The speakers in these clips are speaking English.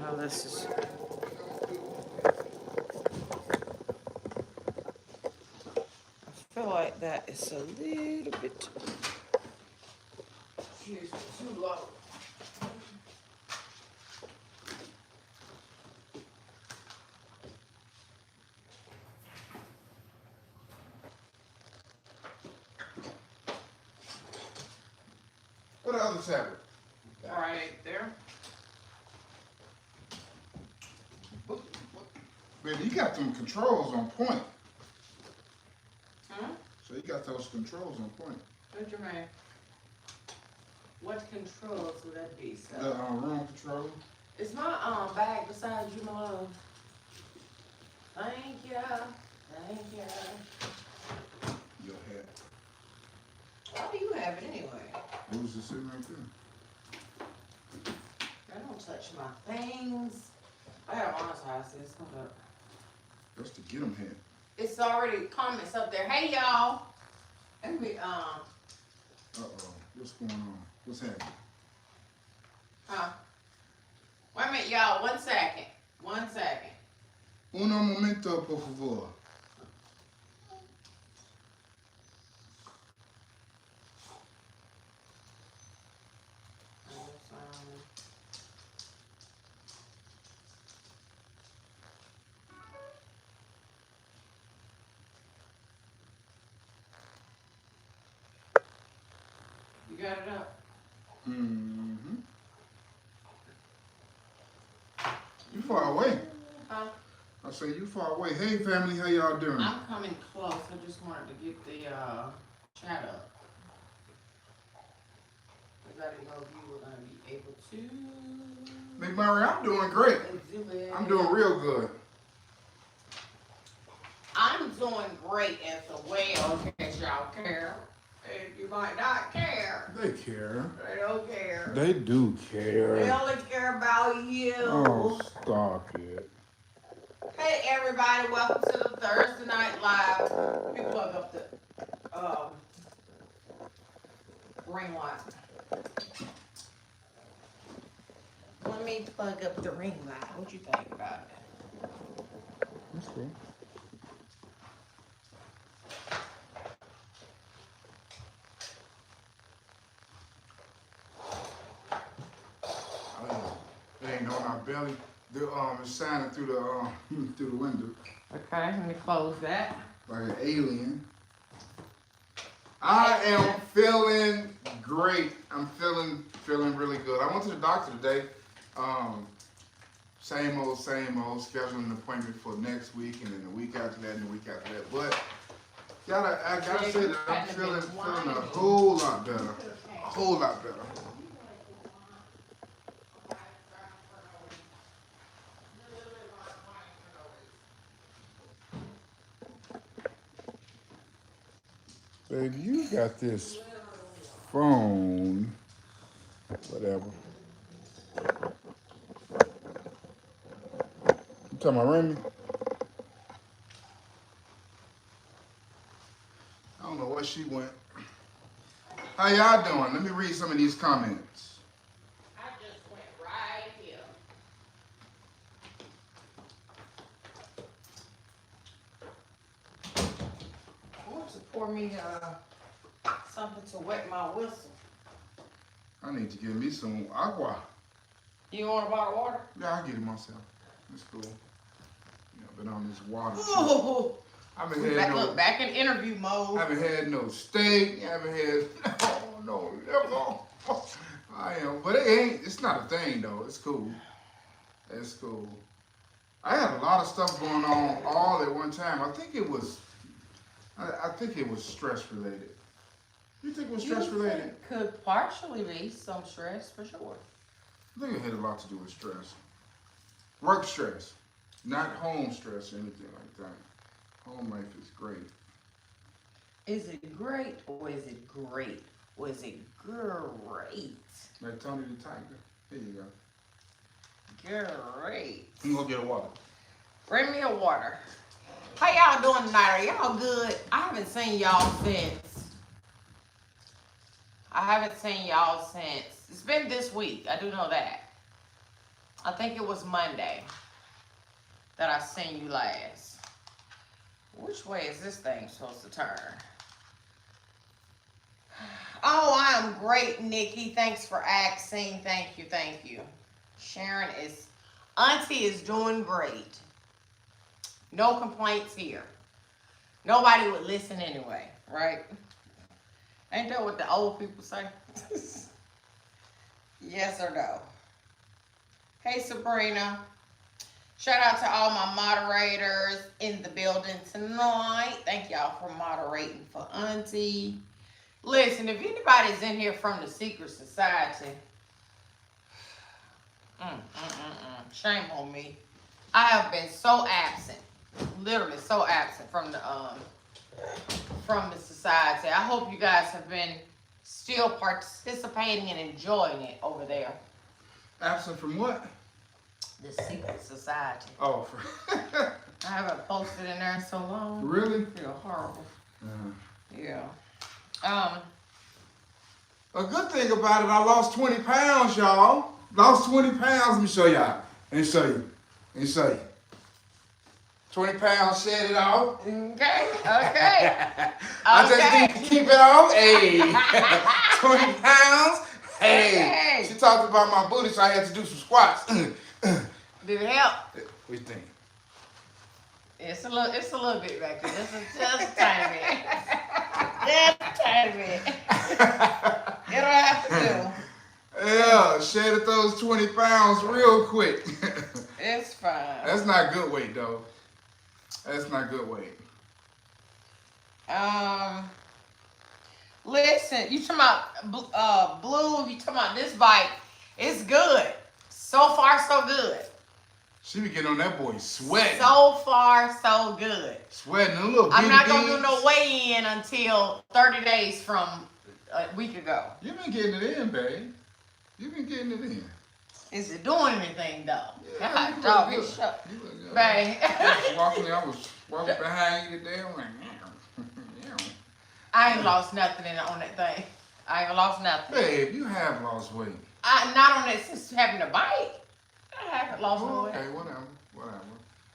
No, this is. I feel like that is a little bit too low. What the other tablet? Right there. Baby, you got them controls on point. Huh? So you got those controls on point. What you mean? What controls would that be? So? The room control. Is my bag beside you, my love? Thank you. Thank you. Your hat. Why do you have it anyway? It was just sitting right there. I don't touch my things. I gotta monetize this. Hold up. That's the get 'em hat. It's already comments up there. Hey y'all. Let me Uh-oh. What's going on? What's happening? huh? Wait a minute, y'all. 1 second. 1 second. Uno momento, por favor. You got it up? Mm-hmm. You far away. Huh? I say you far away. Hey family, how y'all doing? I'm coming close. I just wanted to get the chat up. Because I didn't know if you were going to be able to. Big Murray, I'm doing great. Do it. I'm doing real good. I'm doing great as well, in case y'all care. And you might not care. They care. They don't care. They do care. They only care about you. Oh, stop it. Hey everybody, welcome to the Thursday Night Live. Let me plug up the ring light. Let me plug up the ring light. What you think about it? That's cool. They ain't on our belly. It's shining through the through the window Okay, let me close that. like an alien. I am feeling great. I'm feeling really good. I went to the doctor today. Same old, scheduling an appointment for next week and then the week after that and the week after that. But I gotta say that I'm feeling a whole lot better. A whole lot better. Baby, you got this phone, whatever. You talking about Remy? I don't know where she went. How y'all doing? Let me read some of these comments. I just went right here. I want to pour me something to wet my whistle. I need to get me some agua. You want a bottle of water? Yeah, I'll get it myself. That's cool. Yeah, I've been on this water. Oh, I haven't had look, back in interview mode. I haven't had no steak. I haven't had no liver. I am, but it's not a thing though. It's cool. It's cool. I had a lot of stuff going on all at one time. I think it was stress related. You think it was stress related? Could partially be some stress for sure. I think it had a lot to do with stress. Work stress, not home stress or anything like that. Home life is great. Is it great or is it great? Or is it great? Like Tony the Tiger. There you go. Great. I'm gonna get a water. Bring me a water. How y'all doing tonight? Are y'all good? I haven't seen y'all since. It's been this week. I do know that. I think it was Monday that I seen you last. Which way is this thing supposed to turn? Oh, I am great, Nikki. Thanks for asking. Thank you, thank you. Auntie is doing great. No complaints here. Nobody would listen anyway, right? Ain't that what the old people say? Yes or no? Hey, Sabrina. Shout out to all my moderators in the building tonight. Thank y'all for moderating for Auntie. Listen, if anybody's in here from the secret society, shame on me. I have been so absent, literally so absent from the society. I hope you guys have been still participating and enjoying it over there. Absent from what? The secret society. Oh, I haven't posted in there in so long. Really? I feel horrible. Yeah. A good thing about it, I lost 20 pounds, y'all. Lost 20 pounds. Let me show y'all. Let me show you. 20 pounds, shed it off. Okay. I just need to keep it off. Hey. 20 pounds. Hey. She talked about my booty, so I had to do some squats. Did it help? What do you think? It's a little bit back there. Just a tiny bit. Just a tiny bit. It'll have to do. Yeah, shedded those 20 pounds real quick. It's fine. That's not good weight, though. That's not good weight. Listen, you talking about Blue, you talking about this bike. It's good. So far, so good. She be getting on that boy sweating. So far, so good. Sweating a little bit. I'm not going to do no weigh-in until 30 days from a week ago. You've been getting it in, babe. You've been getting it in. Is it doing anything, though? Yeah, God, dog, it's shut. Babe. I was walking behind you today. I'm like, I ain't lost nothing on that thing. I ain't lost nothing. Babe, you have lost weight. Not on that since having a bike. I haven't lost no weight. Okay, whatever.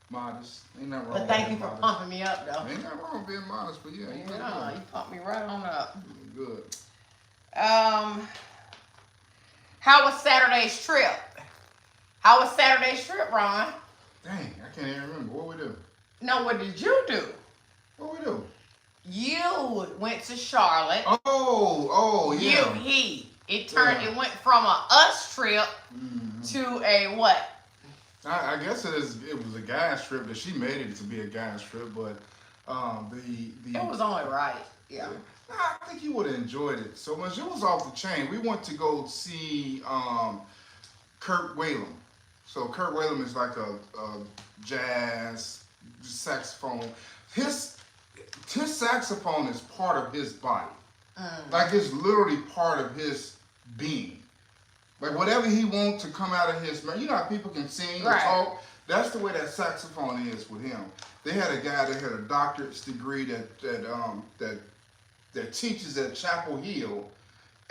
Modest. Ain't nothing wrong But with thank you being for modest. pumping me up, though. Ain't nothing wrong with being modest, but yeah. Yeah, you pumped me right on up. Good. How was Saturday's trip? How was Saturday's trip, Ron? Dang, I can't even remember. What we do? No, what did you do? What we do? You went to Charlotte. Oh, yeah. It went from a us trip to a what? I guess it was a guy's trip that she made it to be a guy's trip, but it was only right. Yeah. I think you would have enjoyed it so much. It was off the chain. We went to go see Kurt Whalum. So Kurt Whalum is like a jazz saxophone. His saxophone is part of his body. Like it's literally part of his being. Like whatever he wants to come out of his mouth. You know how people can sing or talk? That's the way that saxophone is with him. They had a guy that had a doctorate's degree that teaches at Chapel Hill,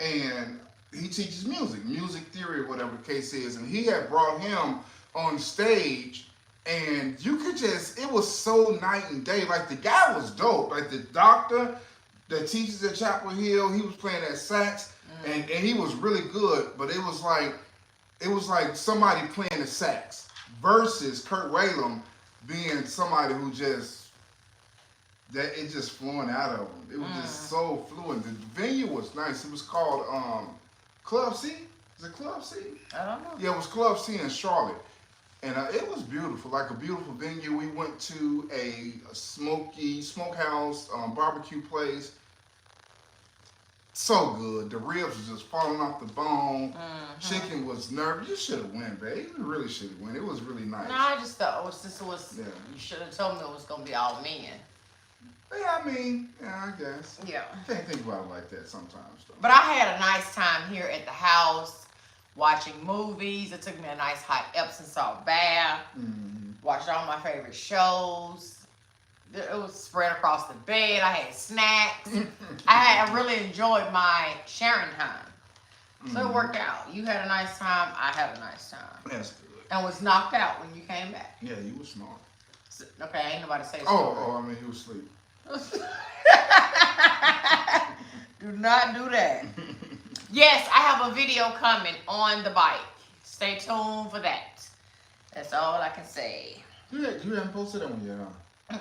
and he teaches music theory or whatever the case is. And he had brought him on stage, and you could it was so night and day. Like the guy was dope. Like the doctor that teaches at Chapel Hill, he was playing that sax. And he was really good, but it was like somebody playing the sax versus Kurt Whalum being somebody who just flowing out of him. It was just so fluent. The venue was nice. It was called Club C. Is it Club C? I don't know. Yeah, it was Club C in Charlotte, and it was beautiful, like a beautiful venue. We went to a smokehouse barbecue place. So good. The ribs was just falling off the bone. Chicken was nervous. You should have went, babe. You really should have went. It was really nice. No, I just thought you should have told me it was going to be all men. Yeah, I mean, yeah, I guess. Yeah. I can't think about it like that sometimes, though. But I had a nice time here at the house, watching movies. I took me a nice hot Epsom salt bath. Watched all my favorite shows. It was spread across the bed. I had snacks. I really enjoyed my sharing time. So it worked out. You had a nice time. I had a nice time. That's good. And was knocked out when you came back. Yeah, you were smart. Okay, ain't nobody say Oh, I mean, you was asleep. Do not do that. Yes, I have a video coming on the bike. Stay tuned for that. That's all I can say. You haven't posted that one yet, huh?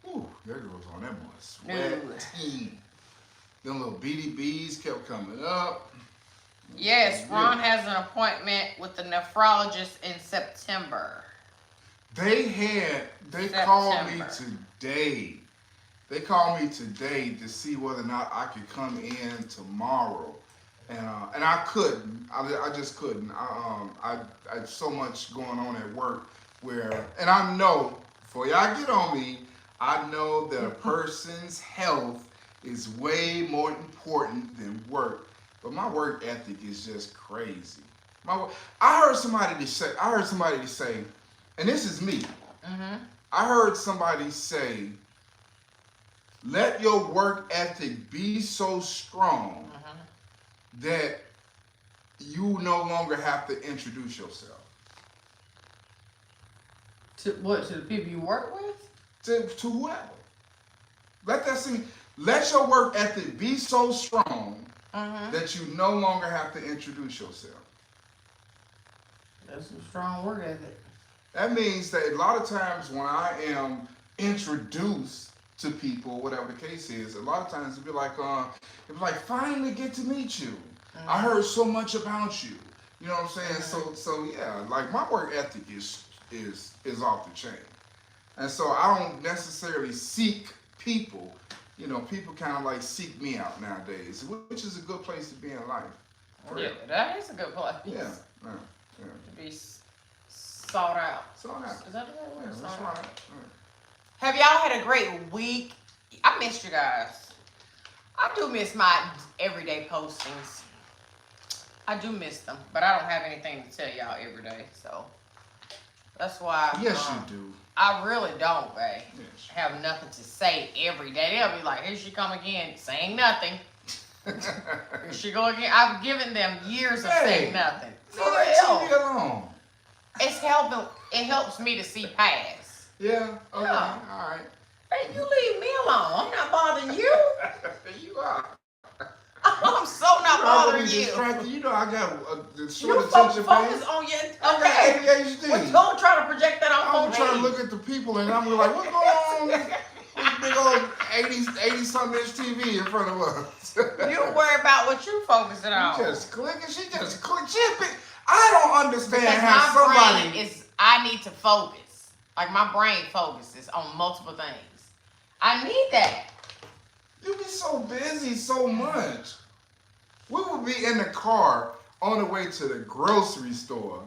Ooh, that girl's on that one. Sweating. Them little BDBs kept coming up. Yes, Ron has an appointment with the nephrologist in September. They called me today. They called me today to see whether or not I could come in tomorrow, and I couldn't. I just couldn't. I had so much going on at work and I know before y'all get on me, I know that a person's health is way more important than work. But my work ethic is just crazy. I heard somebody say, and this is me. I heard somebody say, let your work ethic be so strong that you no longer have to introduce yourself. To what? To the people you work with? To whoever. Let your work ethic be so strong that you no longer have to introduce yourself. That's a strong work ethic. That means that a lot of times when I am introduced to people, whatever the case is, a lot of times it'd be like, finally get to meet you. I heard so much about you. You know what I'm saying? So yeah, like my work ethic is off the chain. And so I don't necessarily seek people. You know, people kind of like seek me out nowadays, which is a good place to be in life. Yeah, that is a good place. Yeah. To be sought out. Sought out. Is that the right word? Yeah, that's right. Have y'all had a great week? I missed you guys. I do miss my everyday postings. I do miss them, but I don't have anything to tell y'all every day, so that's why. Yes, you do. I really don't, babe. Yes. Have nothing to say every day. They'll be like, here she come again, saying nothing. Here she go again. I've given them years of saying nothing. For real. Alone. It's helping. It helps me to see past. Yeah. Okay. Yeah. All right. Hey, you leave me alone. I'm not bothering you. You are. I'm so not bothering you. You know I got the You short attention focus span. on your Okay. ADHD. Well, don't try to project that on me. I'm trying to look at the people and I'm like, what's going on with this big old 80-something inch TV in front of us? You worry about what you focusing on. You just clicking. She just click. I don't understand because how my somebody brain is. I need to focus. Like my brain focuses on multiple things. I need that. You be so busy so much. We would be in the car on the way to the grocery store,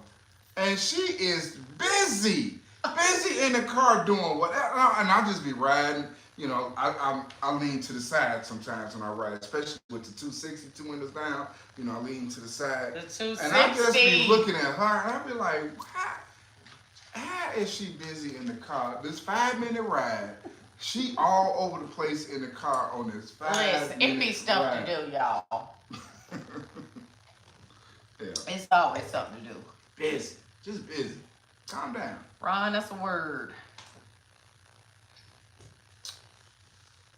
and she is busy in the car doing whatever, and I'll just be riding. You know, I lean to the side sometimes when I ride, especially with the 260, 2 windows down. You know, I lean to the side. The 260. And I just be looking at her, and I be like, how is she busy in the car? This 5-minute ride. She all over the place in the car on this 5-minute Listen, it be stuff ride. to do, y'all. Yeah. It's always something to do. Busy. Just busy. Calm down. Ron, that's a word.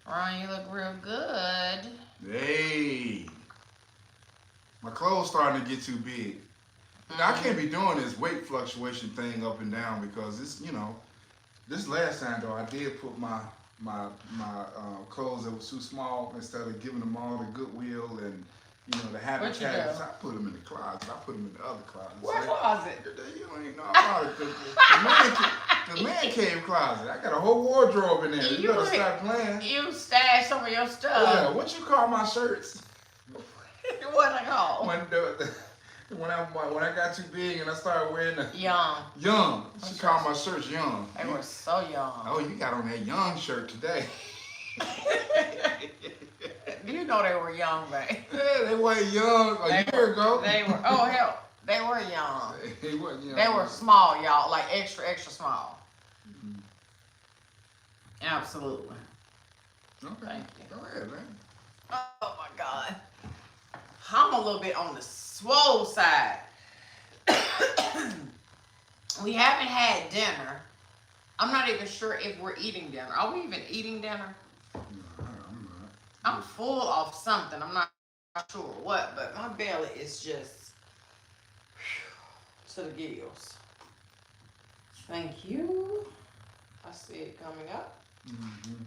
Ron, you look real good. Hey. My clothes starting to get too big. Now, I can't be doing this weight fluctuation thing up and down because it's, you know, this last time though, I did put my clothes that was too small instead of giving them all to Goodwill and, you know, the Habitat. I put them in the closet. I put them in the other closet. What closet? You ain't know about it. The man cave closet. I got a whole wardrobe in there. You better stop playing. You stash some of your stuff. Yeah, what you call my shirts? What I call? When I got too big and I started wearing the Young. She called my shirts young. They were so young. Oh, you got on that young shirt today. You know they were young, babe. Yeah, they weren't young a year ago. They were. Oh hell, they were young. They weren't young. They were small, y'all, like extra small. Mm-hmm. Absolutely. Okay. Thank you. Go ahead, man. Oh my God. I'm a little bit on the swole side. We haven't had dinner. I'm not even sure if we're eating dinner. Are we even eating dinner? No, I'm not. I'm full of something. I'm not sure what, but my belly is just to the gills. Thank you. I see it coming up. Mm-hmm.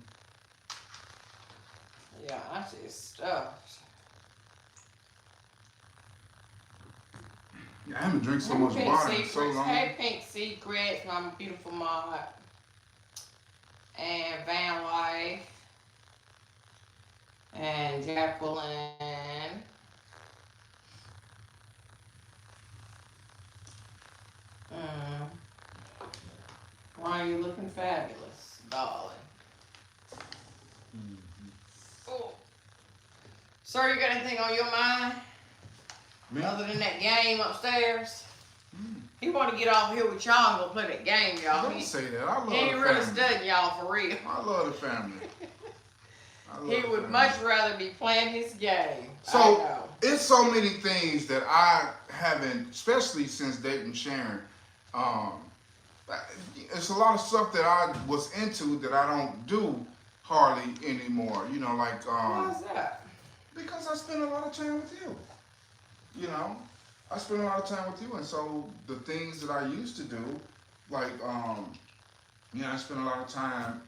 Yeah, I see it stuffed. Yeah, I haven't drank so Hey, much Pink water in Secrets. so long. Hey, Pink Secrets, my beautiful mod. And Van Life. And Jacqueline. Why are you looking fabulous, darling? Oh. Sir, you got anything on your mind? Me? Other than that game upstairs? Mm. He want to get off here with y'all and go play that game, y'all. Don't say that. I love He ain't the really family. studying y'all for real. I love the family. He would much rather be playing his game. So it's so many things that I haven't, especially since dating Sharon. It's a lot of stuff that I was into that I don't do hardly anymore. You know, like Why is that? because I spend a lot of time with you. You know, I spend a lot of time with you, and so the things that I used to do, like you know, I spend a lot of time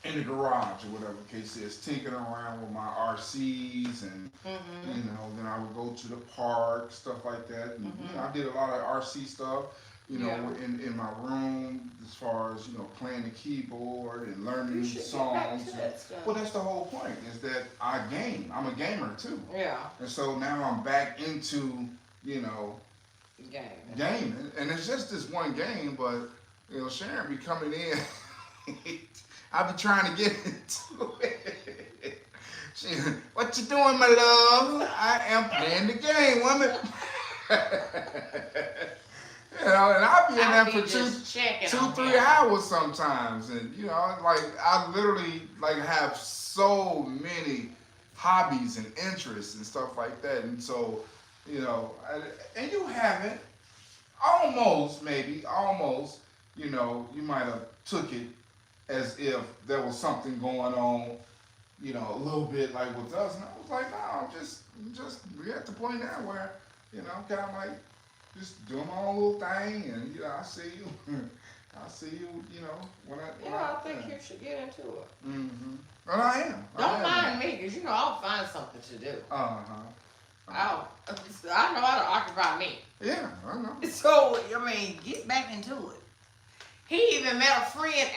in the garage or whatever the case is, tinkering around with my RCs, and you know, then I would go to the park, stuff like that. And, you know, I did a lot of RC stuff, you know, in my room, as far as, you know, playing the keyboard and learning songs. Well, that's the whole point, is that I game. I'm a gamer too. Yeah. And so now I'm back into, you know, gaming. And it's just this one game, but, you know, Sharon be coming in. I be trying to get into it. What you doing, my love? I am playing the game, woman. You know, and I'll be in there for two, 3 hours sometimes. And, you know, like, I literally, like, have so many hobbies and interests and stuff like that. And so, you know, and you haven't, almost, you know, you might have took it as if there was something going on, you know, a little bit like with us. And I was like, no, I'm just we're at the point now where, you know, I'm kind of like just doing my own little thing, and, you know, I see you, you know, when I think you should get into it. Mm-hmm. Well, I am. Don't mind me, because, you know, I'll find something to do. I know how to occupy me. Yeah, I know. So, I mean, get back into it. He even met a friend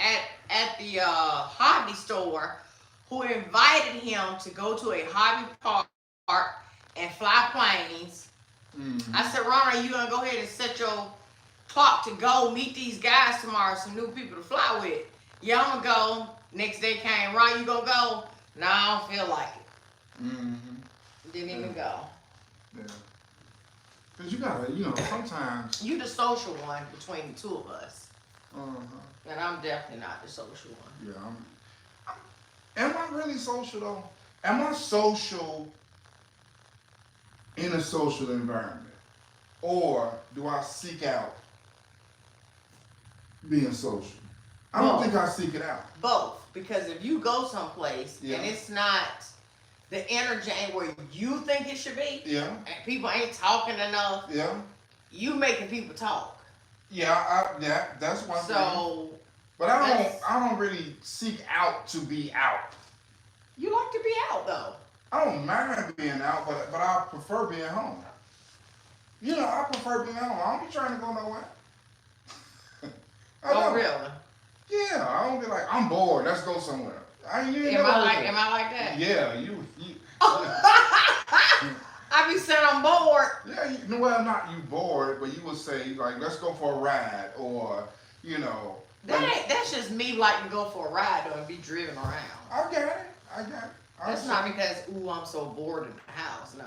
at the hobby store who invited him to go to a hobby park and fly planes. Mm-hmm. I said, Ron, you gonna go ahead and set your clock to go meet these guys tomorrow, some new people to fly with? Yeah, I'm gonna go. Next day came, Ron, you gonna go? No, I don't feel like it. Mm-hmm. Didn't even go. Yeah. Cause you gotta, you know, sometimes. You the social one between the two of us. Uh-huh. And I'm definitely not the social one. Yeah, am I really social though? Am I social in a social environment? Or do I seek out being social? I don't think I seek it out. Both. Because if you go someplace and it's not, the energy ain't where you think it should be, and people ain't talking enough, you making people talk. Yeah, that's one thing. But I don't really seek out to be out. You like to be out though. I don't mind being out, but I prefer being home. You know, I prefer being home. I don't be trying to go nowhere. Oh, really? Yeah, I don't be like, I'm bored, let's go somewhere. Am I like that? Yeah, you. I be saying I'm bored. Yeah, well, not you bored, but you would say, like, let's go for a ride, or, you know. That's just me liking to go for a ride though and be driven around. I got it. That's not because, I'm so bored in the house, no.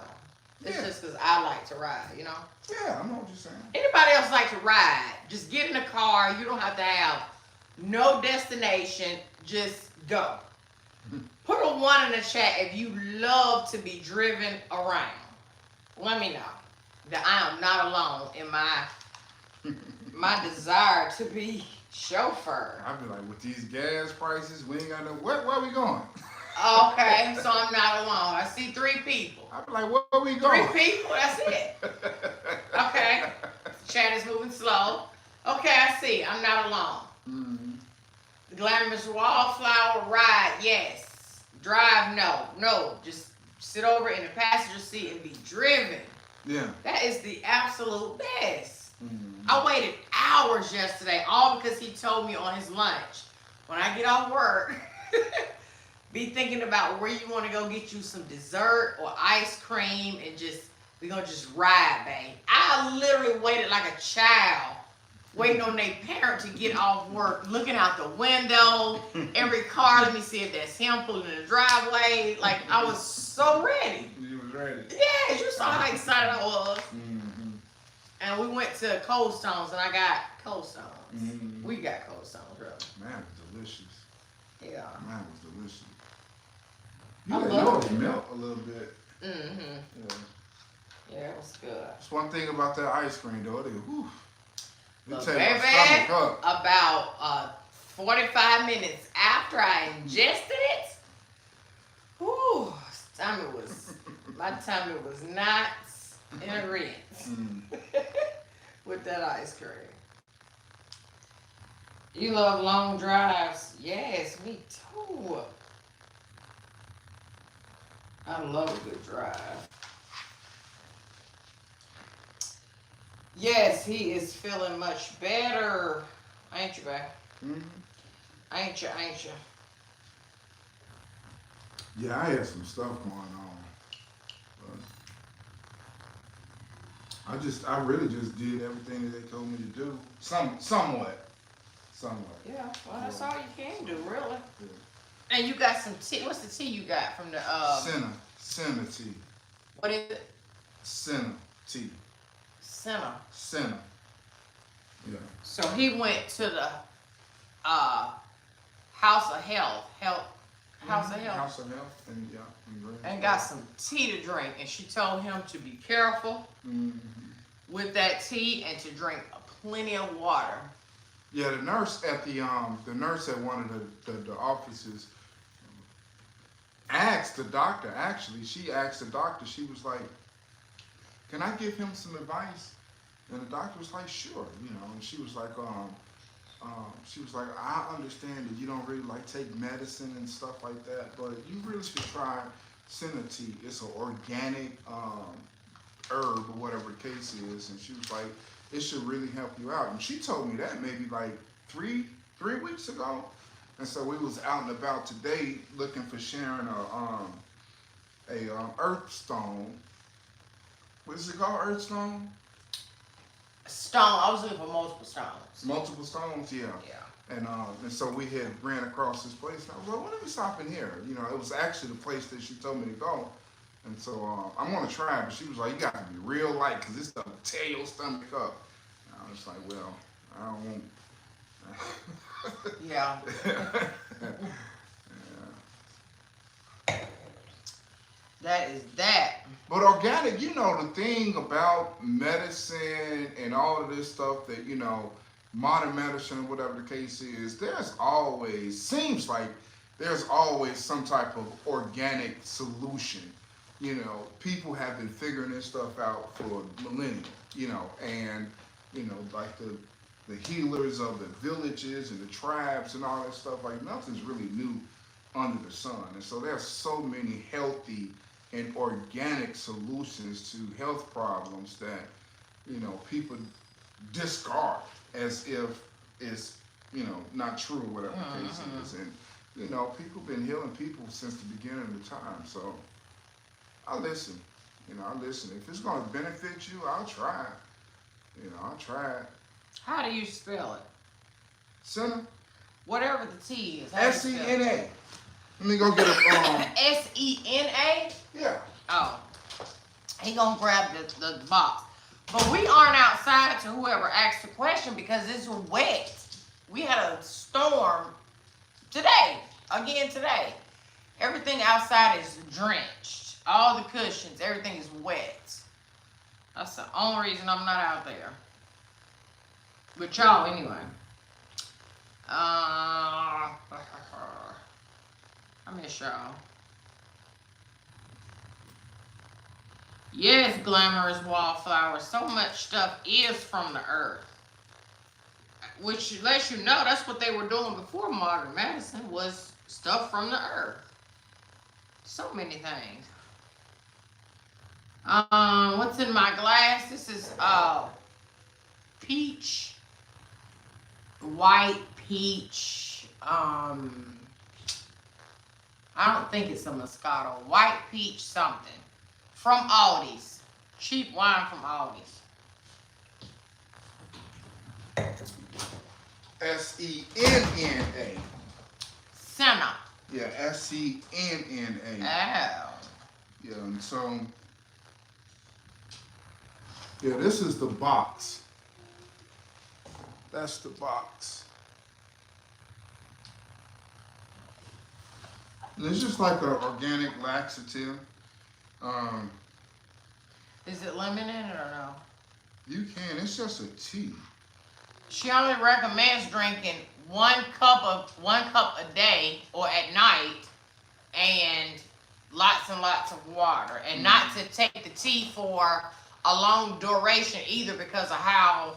It's just because I like to ride, you know? Yeah, I know what you're saying. Anybody else like to ride? Just get in the car. You don't have to have no destination. Just go. Put a 1 in the chat if you love to be driven around. Let me know. that I am not alone in my desire to be chauffeur. I be like, with these gas prices, we ain't got no. Where we going? Okay, so I'm not alone. I see 3 people. I be like, where we 3 going? people, that's it. Okay. Chat is moving slow. Okay, I see. I'm not alone. Mm-hmm. The glamorous wallflower ride, yes. Drive, no. No, just sit over in the passenger seat and be driven. Yeah. That is the absolute best. Mm-hmm. I waited hours yesterday, all because he told me on his lunch, when I get off work, be thinking about where you want to go get you some dessert or ice cream and we're going to just ride, babe. I literally waited like a child, waiting on their parent to get off work, looking out the window, every car, let me see if that's him pulling in the driveway. Like, I was so ready. You was ready. Yes, you saw how excited I was. Mm-hmm. And we went to Cold Stones, and I got Cold Stones. Mm-hmm. We got Cold Stones, really. Man, it was delicious. Yeah. Man, it was delicious. I You love let yours melt a little bit. Mm-hmm. Yeah. Yeah, it was good. That's one thing about that ice cream, though. It But take my baby, stomach up. about 45 minutes after I ingested it, whew, my tummy was not in a rinse with that ice cream. You love long drives? Yes, me too. I love a good drive. Yes, he is feeling much better. Ain't you, babe? Mm-hmm. Ain't you? Yeah, I had some stuff going on. But I really just did everything that they told me to do. Somewhat. Yeah, well, that's all you can do, really. Yeah. And you got some tea. What's the tea you got from the, Senna tea. what is it? Senna tea. Senna. Yeah. So he went to the, House of Health, House of Health, And and got some tea to drink. And she told him to be careful with that tea and to drink plenty of water. Yeah, the nurse at one of the offices asked the doctor. Actually, she asked the doctor. She was like, "Can I give him some advice?" And the doctor was like, "Sure," And she was like, "I understand that you don't really like take medicine and stuff like that, but you really should try senna tea. It's an organic herb or whatever the case is." And she was like, "It should really help you out." And she told me that maybe like three weeks ago. And so we was out and about today looking for sharing a earth stone. What is it called? Earth stone? I was looking for multiple stones. Multiple stones, yeah. Yeah. And so we had ran across this place, and I was like, "Why don't we stop in here?" It was actually the place that she told me to go. And so I'm gonna try it, but she was like, "You got to be real light, cause this stuff will tear your stomach up." And I was like, "Well, I don't want." Yeah. That is that. But organic, the thing about medicine and all of this stuff that, modern medicine, whatever the case is, seems like there's always some type of organic solution. People have been figuring this stuff out for millennia, and, like the healers of the villages and the tribes and all that stuff, like nothing's really new under the sun. And so there's so many healthy and organic solutions to health problems that, people discard as if it's, not true or whatever the case is. And, people been healing people since the beginning of the time. So I listen, If it's going to benefit you, I'll try it. I'll try it. How do you spell it? Senna. Whatever the T is. SENA. Let me go get a SENA? Yeah. Oh. He gonna grab the box. But we aren't outside to whoever asked the question because it's wet. We had a storm today. Again today. Everything outside is drenched. All the cushions, everything is wet. That's the only reason I'm not out there. But y'all, anyway. I miss y'all. Yes, glamorous wallflowers. So much stuff is from the earth. Which lets you know that's what they were doing before modern medicine, was stuff from the earth. So many things. What's in my glass? This is peach, white peach. I don't think it's a Moscato. White peach something from Aldi's. Cheap wine from Aldi's. SENNA. Senna. Yeah, SENNA. Oh. Yeah, and so yeah, this is the box. That's the box. And it's just like an organic laxative. Is it lemon in it or no? You can. It's just a tea. She only recommends drinking one cup a day or at night, and lots of water, and not to take the tea for a long duration either, because of how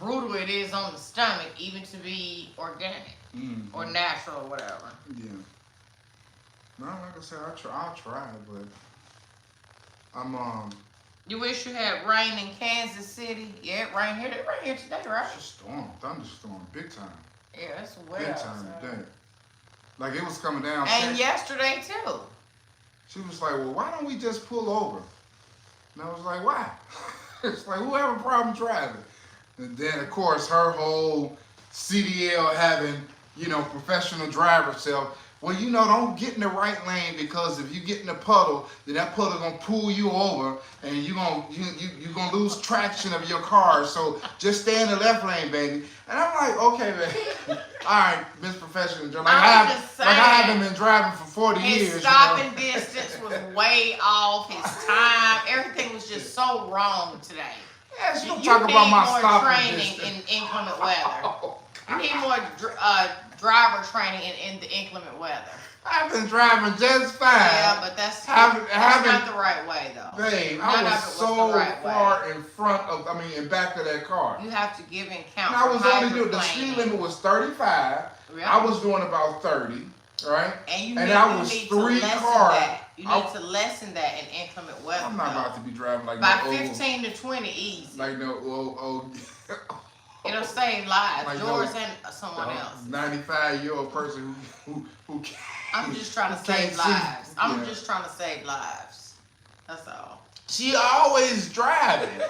brutal it is on the stomach, even to be organic or natural or whatever. Yeah. No, like I said, I'll try it, but I'm You wish you had rain in Kansas City. Yeah, it rained here. It rained here today, right? It's a storm, thunderstorm, big time. Yeah, it's well. Big time today. Like it was coming down. And yesterday too. She was like, "Well, why don't we just pull over?" And I was like, "Why?" It's like, who have a problem driving? And then, of course, her whole CDL having, professional driver self. Well, don't get in the right lane, because if you get in a puddle, then that puddle gonna pull you over, and you're gonna lose traction of your car. So just stay in the left lane, baby. And I'm like, okay, baby. All right, Miss Professional Driver. I haven't been driving for 40 years. His stopping distance was way off. His time, everything was just so wrong today. Yeah, she don't talk about my stopping training distance. in inclement weather. You need more driver training in the inclement weather. I've been driving just fine. Yeah, but that's not the right way, though. Babe, I was so far in front of, in back of that car. You have to give in count. And I was only doing, the speed limit was 35. Really? I was doing about 30, right? And I was 3 cars. You need to lessen that in inclement weather. I'm not about to be driving like by 15 to 20 easy. Like no old. It'll save lives, like yours and someone else. 95-year-old person who I'm just trying to save lives. I'm just trying to save lives. That's all. She always driving.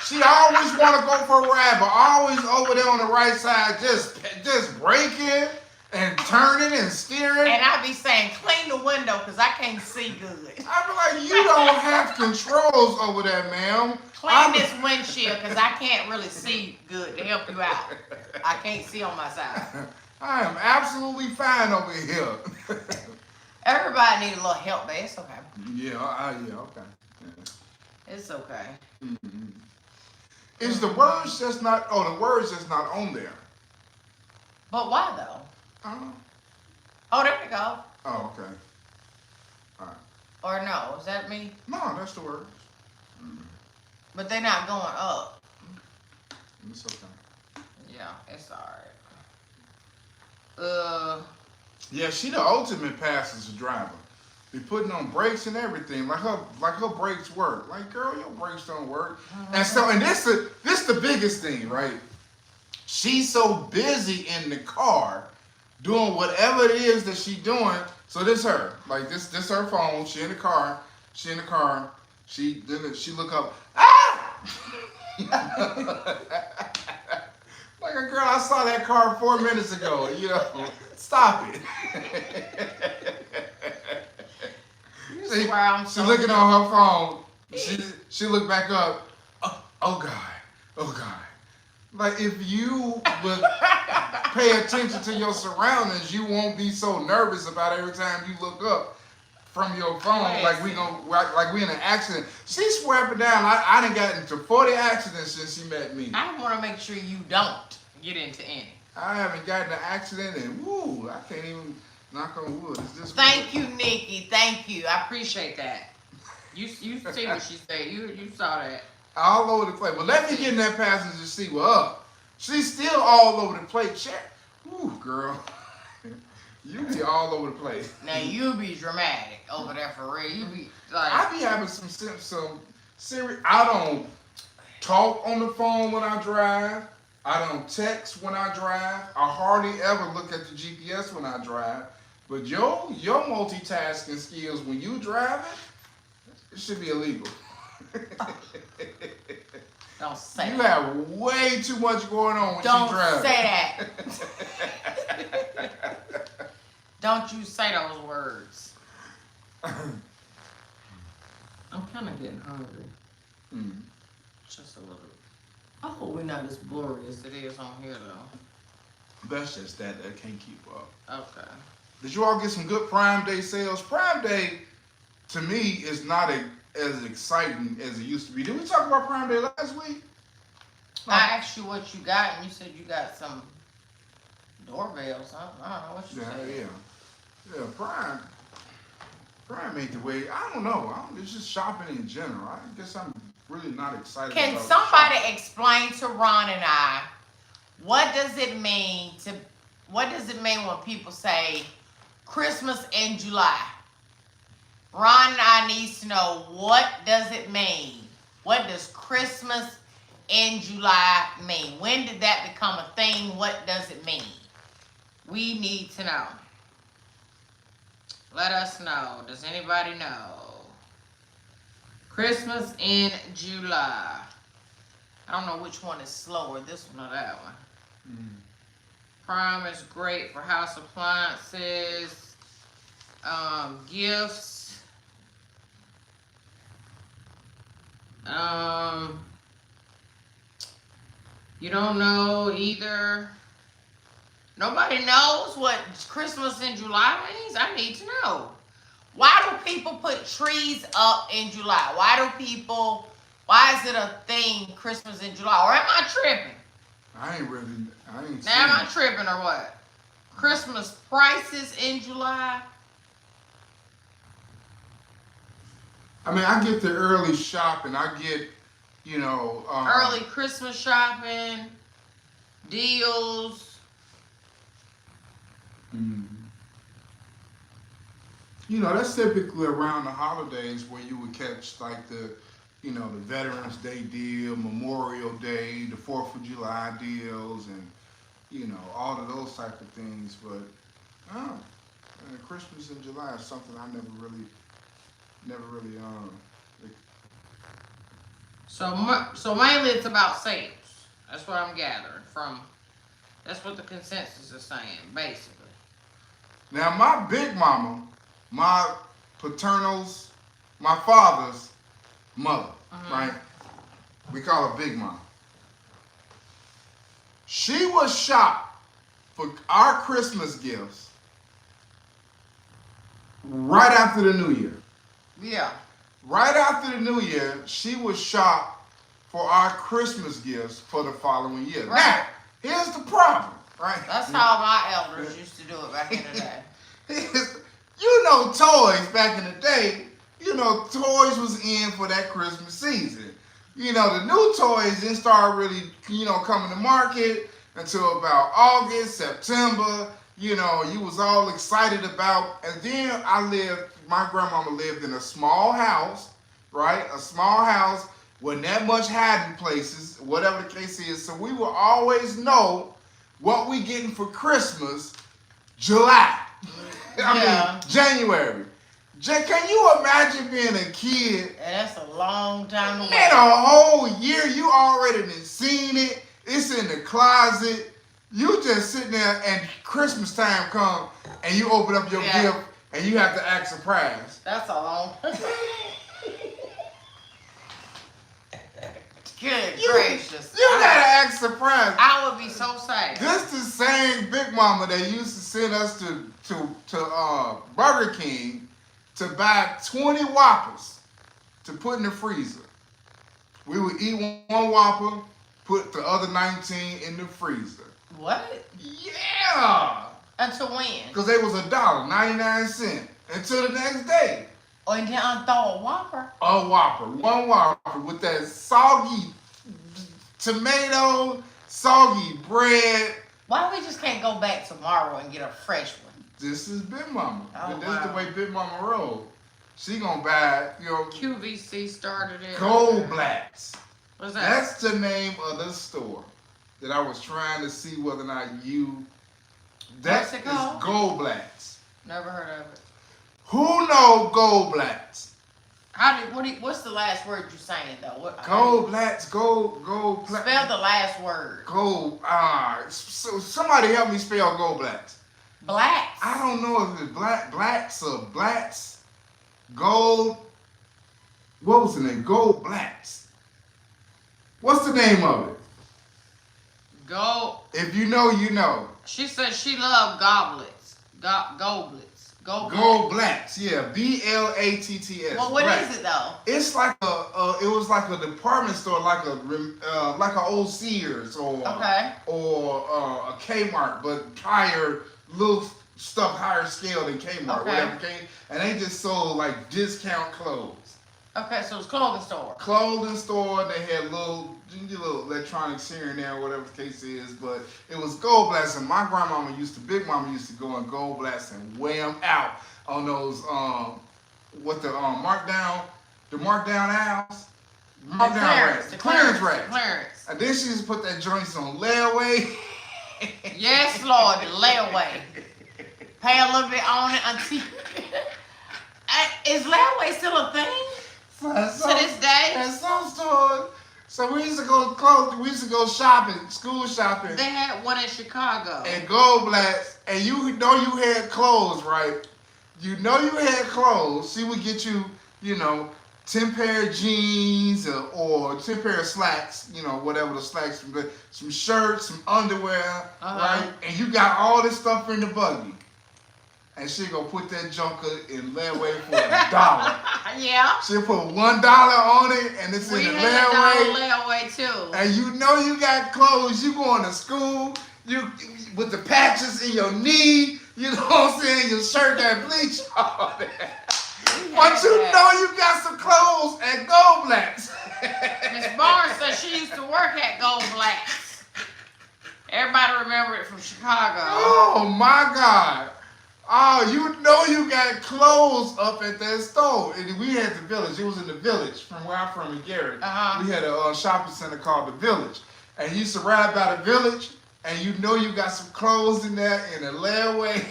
She always want to go for a ride, but always over there on the right side, just braking and turning and steering. And I be saying, clean the window, because I can't see good. I be like, you don't have controls over there, ma'am. Clean this windshield, because I can't really see good to help you out. I can't see on my side. I am absolutely fine over here. Everybody need a little help, but it's okay. Yeah, okay. Yeah. It's okay. Mm-hmm. Is the words just not? Oh, the words just not on there. But why though? Oh, there we go. Oh, okay. All right. Or no, is that me? No, that's the words. Mm-hmm. But they're not going up. It's okay. Yeah, it's alright. Yeah, she the ultimate passenger driver. Be putting on brakes and everything. Like her brakes work. Like, girl, your brakes don't work. And this the biggest thing, right? She's so busy in the car doing whatever it is that she doing. So this her. Like this her phone. She in the car. She look up. Ah! Like a girl, I saw that car 4 minutes ago. Stop it. She's looking on her phone. She looked back up. Oh God. Like, if you would pay attention to your surroundings, you won't be so nervous about every time you look up. from your phone like we in an accident. She swear up and down. I done got into 40 accidents since she met me. I want to make sure you don't get into any. I haven't gotten in an accident, and woo, I can't even knock on wood. Is this Thank you, Nikki. Thank you. I appreciate that. You see what she said. You saw that. All over the place. Well, let me get in that passenger seat with her. She's still all over the place. Woo, girl. You be all over the place. Now you be dramatic over there for real. You be like I be having some serious. I don't talk on the phone when I drive. I don't text when I drive. I hardly ever look at the GPS when I drive. But your multitasking skills when you driving, it should be illegal. Don't say you that. have way too much going on when Don't you driving. say that. Don't you say those words. I'm kind of getting hungry. Just a little. I hope we're not as blurry as it is on here, though. That's just that can't keep up. Okay. Did you all get some good Prime Day sales? Prime Day, to me, is not as exciting as it used to be. Did we talk about Prime Day last week? I asked you what you got, and you said you got some doorbells. I don't know what you said. Yeah, Prime ain't the way. I don't know. It's just shopping in general. I guess I'm really not excited. Can about somebody shopping. explain to Ron and I what does it mean when people say Christmas in July? Ron and I needs to know, what does it mean? What does Christmas in July mean? When did that become a thing? What does it mean? We need to know. Let us know. Does anybody know? Christmas in July. I don't know which one is slower, this one or that one. Prime is great for house appliances, gifts. You don't know either. Nobody knows what Christmas in July means? I need to know. Why do people put trees up in July? Why is it a thing, Christmas in July? Or am I tripping? I ain't Now am I tripping or what? Christmas prices in July? I mean, I get the early shopping. I get, Early Christmas shopping, deals. That's typically around the holidays where you would catch like the Veterans Day deal, Memorial Day, the 4th of July deals, and all of those type of things. But Christmas in July is something I never really. So mainly it's about sales. That's what I'm gathering from. That's what the consensus is saying, basically. Now, my big mama, my father's mother, right? We call her Big Mama. She was shopped for our Christmas gifts right after the New Year. Yeah. Right after the New Year, she was shopped for our Christmas gifts for the following year. Right. Now, here's the problem, right? That's how my elders used to do it back in the day. Toys back in the day, toys was in for that Christmas season. The new toys didn't start really, coming to market until about August, September. You was all excited about. And then my grandmama lived in a small house, right? A small house, wasn't that much hiding places, whatever the case is. So we will always know what we getting for Christmas, July. I mean, January. Can you imagine being a kid? And that's a long time away. Man, a whole year, you already done seen it. It's in the closet. You just sitting there and Christmas time come and you open up your gift and you have to act surprised. That's a long Good gracious. You gotta act surprised. I would be so sad. This the same Big Mama that used to send us to Burger King to buy 20 Whoppers to put in the freezer. We would eat one Whopper, put the other 19 in the freezer. What? Yeah! Until when? Because they was $1.99 until the next day. Oh, and then throw a Whopper? A Whopper. One Whopper with that soggy tomato, soggy bread. Why we just can't go back tomorrow and get a fresh one? This is Big Mama. Oh, This wow. is the way Big Mama roll. She gonna buy, QVC started it. Gold Blacks. What's that? That's the name of the store that I was trying to see whether or not you. What's That it called? is Gold Blacks. Never heard of it. Who know Gold Blacks? What's the last word you saying though? Gold Blacks, gold Blacks. Spell the last word. Gold. So somebody help me spell Gold Blacks. Blacks. I don't know if it's blacks or blacks. Gold. What was the name? Gold Blacks. What's the name of it? Gold. If you know, you know. She said she loved goblets. Goblets. Gold Blacks. Yeah. BLATTS. Well, what Blacks. is it though? It's like it was like a department store, like a old Sears or Okay. or a Kmart, but higher, little stuff higher scale than Kmart, Okay. whatever came. And they just sold like discount clothes. Okay, so it's clothing store. Clothing store. They had little electronics here and there, whatever the case is. But it was Gold Blast, and my grandmama Big Mama used to go and Gold Blast and weigh them out on those markdown aisles. The Clearance clearance. racks. Clearance. And then she used to put that joints on layaway. Yes, Lord, the layaway. Pay a little bit on it until. Is layaway still a thing? To this day? At some stores. So we used to go shopping, school shopping. They had one in Chicago. And Gold Blacks, and you know you had clothes, right? You know you had clothes. She would get you, 10 pair of jeans or 10 pair of slacks, whatever the slacks, some shirts, some underwear, right? And you got all this stuff in the buggy. And she gonna put that junker in layaway for $1. Yeah. She'll put $1 on it, and it's in the layaway. Layaway too. And you know you got clothes. You going to school. You with the patches in your knee. You know what I'm saying? Your shirt got bleach on it. But you know you got some clothes at Gold Blacks. Miss Barnes said she used to work at Gold Blacks. Everybody remember it from Chicago. Oh my God. Oh, you know you got clothes up at that store. And we had the Village. It was in the Village from where I'm from in Gary. We had a shopping center called the Village. And you used to ride by the Village, and you know you got some clothes in there in a layaway.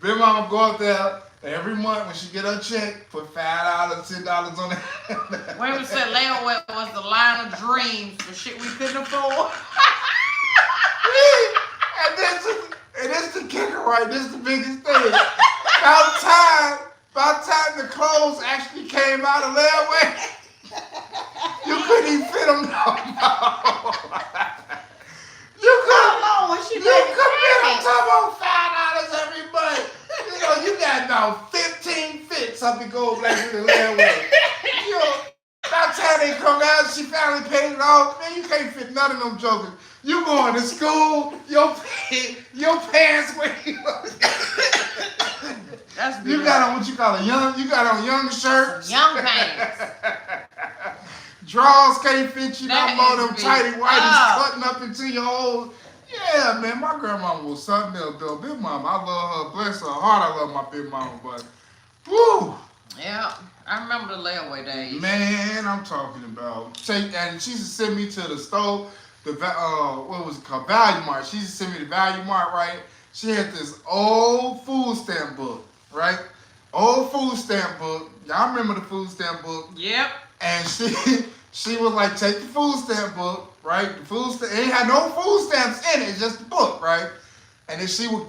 Big Mama go up there every month when she get her check, put $5, $10 on it. When we said layaway was the line of dreams for shit we couldn't afford. And this the kicker, right? This is the biggest thing. About time the clothes actually came out of layaway, you couldn't even fit them no more. You couldn't fit them about $5 every month. You got about 15 fits up in Gold Black in the layaway. About time they come out, she finally paid it off. Man, you can't fit none of them jokers. You going to school, your pants where That's you got on what you call you got on young shirts. Young pants. Drawers can't fit you no more, them big. tighty whities cutting up into your old. Yeah, man, my grandmama was something else, though. Big Mama, I love her. Bless her heart, I love my Big Mama, but woo. Yeah, I remember the layaway days. Man, I'm talking about. And she used to send me to the store. What was it called? Value Mart. She used to send me to Value Mart, right? She had this old food stamp book, right? Old food stamp book. Y'all remember the food stamp book? Yep. And she was like, take the food stamp book, right? It ain't had no food stamps in it, just the book, right? And then she would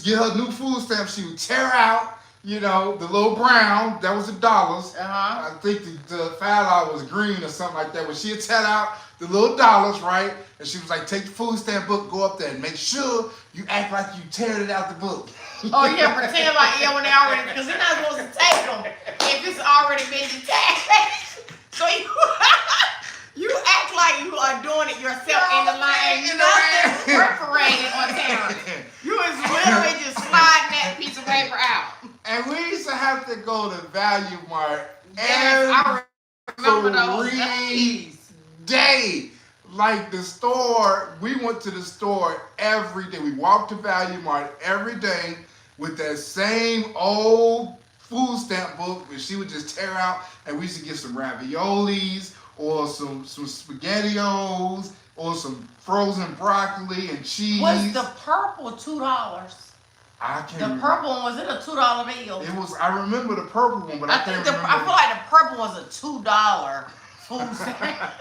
get her new food stamps. She would tear out, the little brown. That was the dollars. I think the $5 was green or something like that. But she'd tear out the little dollars, right? And she was like, take the food stamp book, go up there and make sure you act like you teared it out the book. Oh, yeah, pretend like, yeah, when they already, because you're not supposed to take them if it's already been detached. So you act like you are doing it yourself in the line. Ain't nothing perforated on Terrence. You is literally just sliding that piece of paper out. And we used to have to go to Value Mart Yes, I remember those every day. Like the store, we went to the store every day. We walked to Value Mart every day with that same old food stamp book that she would just tear out, and we used to get some raviolis or some SpaghettiOs or some frozen broccoli and cheese. Was the purple $2? I can't The remember. purple one, was it a $2 bill? It was. I remember the purple one, but I can't remember. I feel like the purple was a $2 food stamp.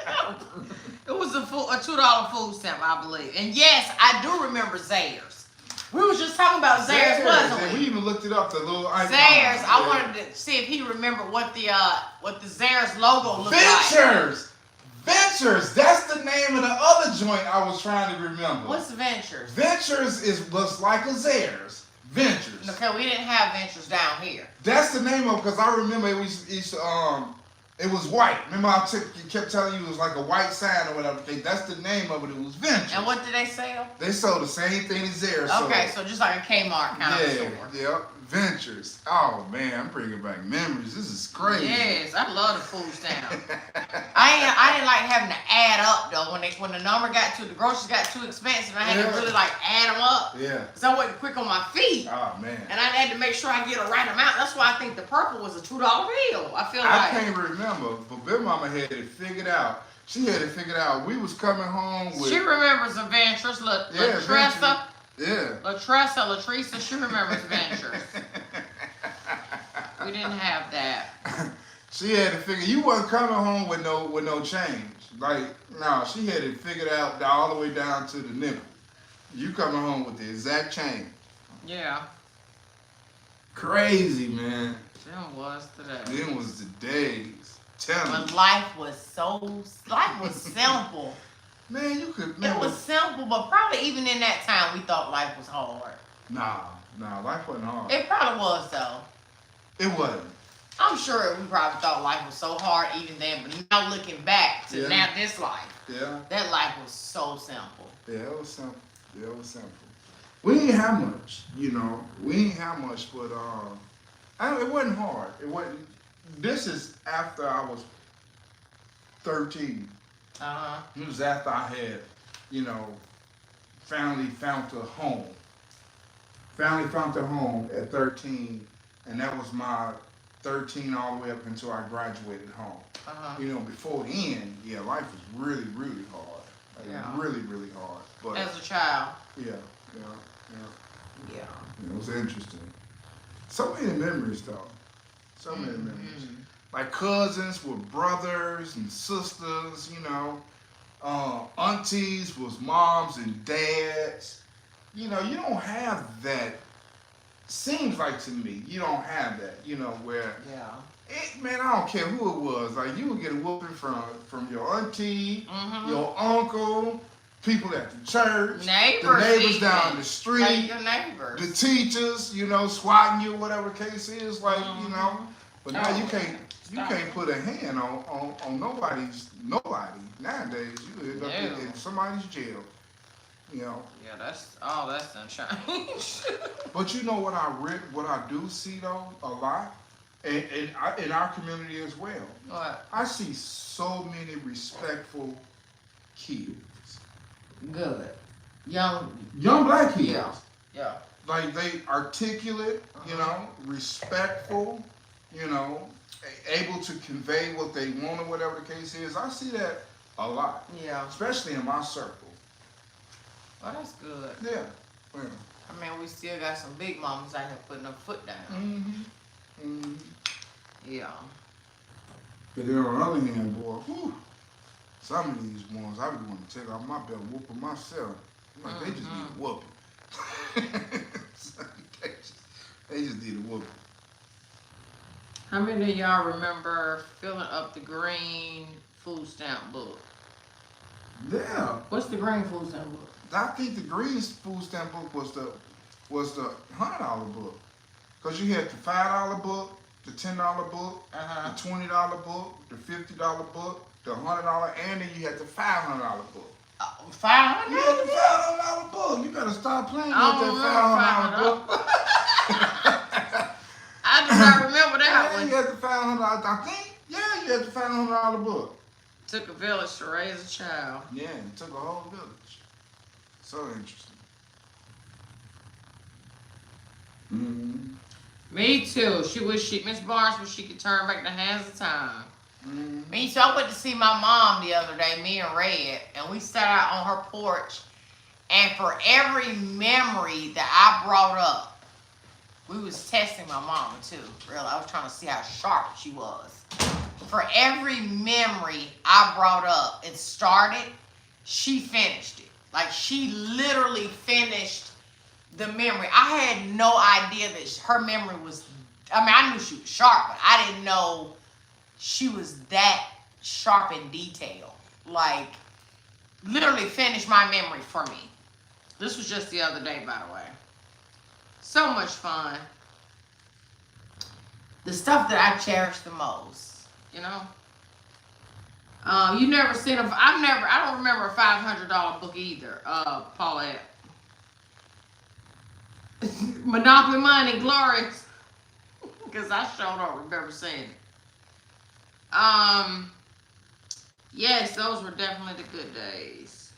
It was a $2 food stamp, I believe. And yes, I do remember Zayre's. We was just talking about Zayre's, wasn't we? We even looked it up. The little icon. Zayre's. I wanted to see if he remembered what the Zayre's logo looked Ventures. Like. Ventures. That's the name of the other joint I was trying to remember. What's Ventures? Ventures was like a Zayre's. Ventures. Okay, we didn't have Ventures down here. That's the name of it, because I remember it was white. Remember I kept telling you it was like a white sign or whatever. Okay, that's the name of it. It was Ventures. And what did they sell? They sold the same thing as Zayre's. Okay, so just like a Kmart kind of store. Yeah, Ventures. Oh man, I'm bringing back memories. This is crazy. Yes, I love the food stamp. I didn't like having to add up though. When the number got the groceries got too expensive, I had to really like add them up. Yeah. Cause I wasn't quick on my feet. Oh man. And I had to make sure I get a right amount. That's why I think the purple was a $2 bill. I feel like. I can't remember, but Big Mama had it figured out. She had it figured out. We was coming home with. She remembers the Ventures. Latressa. Yeah. Latresa, she remembers Ventures. We didn't have that. She had to figure. You wasn't coming home with no change. Like no, she had it figured out all the way down to the nickel. You coming home with the exact change. Yeah. Crazy, man. Them was today. Them was the days. Tell me. When life was simple. Man, you could. It was simple, but probably even in that time we thought life was hard. Nah, life wasn't hard. It probably was though. It wasn't. I'm sure we probably thought life was so hard even then, but now looking back to now this life, that life was so simple. Yeah, it was simple. We didn't have much, you know. We didn't have much, but it wasn't hard. It wasn't. This is after I was 13. It was after I had, you know, finally found a home. Finally found a home at 13, and that was my 13 all the way up until I graduated home. You know, before then, life was really, really hard. Like, really, really hard. But as a child. Yeah. It was interesting. So many memories, though. So many memories. Like cousins were brothers and sisters, you know. Aunties was moms and dads. You know, you don't have that. Seems like to me, you don't have that, you know, where, man, I don't care who it was. Like, you would get a whooping from your auntie, your uncle, people at the church, the neighbors down the street, like your neighbors, the teachers, you know, swatting you, whatever the case is, like, you know. But now you can't put a hand on nobody nowadays. You end up in somebody's jail. You know. Yeah, that's done changed. But you know what I do see though a lot, and in our community as well. What? I see so many respectful kids. Good. Young black kids. Yeah. Like they articulate, you know, respectful, you know, able to convey what they want or whatever the case is. I see that a lot. Yeah. Especially in my circle. Well, that's good. Yeah. I mean, we still got some big mamas out here putting her foot down. Yeah. But then on the other hand, boy, some of these ones, I be wanting to take off my belt, whooping myself. I'm like, they just need a whooping. They just need a whooping. How many of y'all remember filling up the green food stamp book? Yeah. What's the green food stamp book? I think the green food stamp book was the $100 book. Cause you had the $5 book, the $10 book, the $20 book, the $50 book, the $100, and then you had the $500 book. $500? You had the $500 book. You better stop playing with that $500 book. I do not remember that Yeah, one. you had the $500. I think. Yeah, you had the $500 book. Took a village to raise a child. Yeah, it took a whole village. So interesting. Mm-hmm. Me too. Miss Barnes wish she could turn back the hands of time. Mm-hmm. Me too. I went to see my mom the other day, me and Red, and we sat out on her porch, and for every memory that I brought up, we was testing my mama too. Really, I was trying to see how sharp she was. For every memory I brought up and started, she finished it. Like, she literally finished the memory. I had no idea that her memory was, I mean, I knew she was sharp, but I didn't know she was that sharp in detail. Like, literally finished my memory for me. This was just the other day, by the way. So much fun. The stuff that I cherish the most, you know? You never seen I don't remember a $500 book either, Paulette. Monopoly Money, glorious. Because I sure don't remember seeing it. Yes, those were definitely the good days.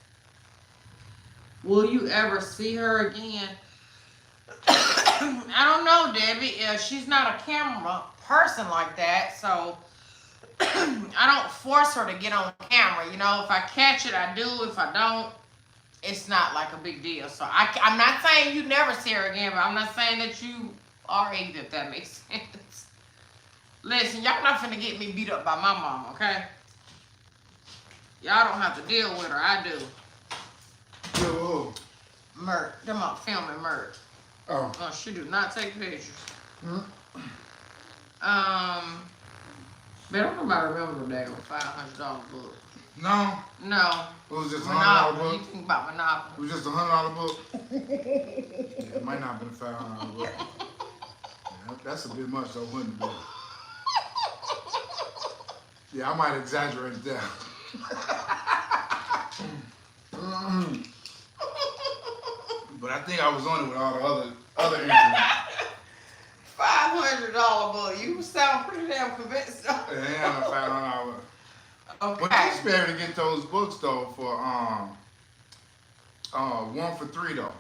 Will you ever see her again? I don't know, Debbie. She's not a camera person like that, so I don't force her to get on camera. You know, if I catch it, I do. If I don't, it's not like a big deal. So I'm not saying you never see her again, but I'm not saying that you are either, if that makes sense. Listen, y'all not finna get me beat up by my mom, okay? Y'all don't have to deal with her. I do. Yo. Mert. Them up filming Mert. Oh. No, she do not take pictures. Mm-hmm. But I don't know about remember the damn $500 book. No. No. It was just a $100 Monopoly. book. You think about Monopoly. It was just a $100 book. Yeah, it might not have been a $500 book. Yeah, that's a bit much though, wouldn't it? Yeah, I might exaggerate that. But I think I was on it with all the other internet. $500 book. You sound pretty damn convinced. Yeah, no $500 book. Okay. But you used to be able to get those books though for 1 for $3 though.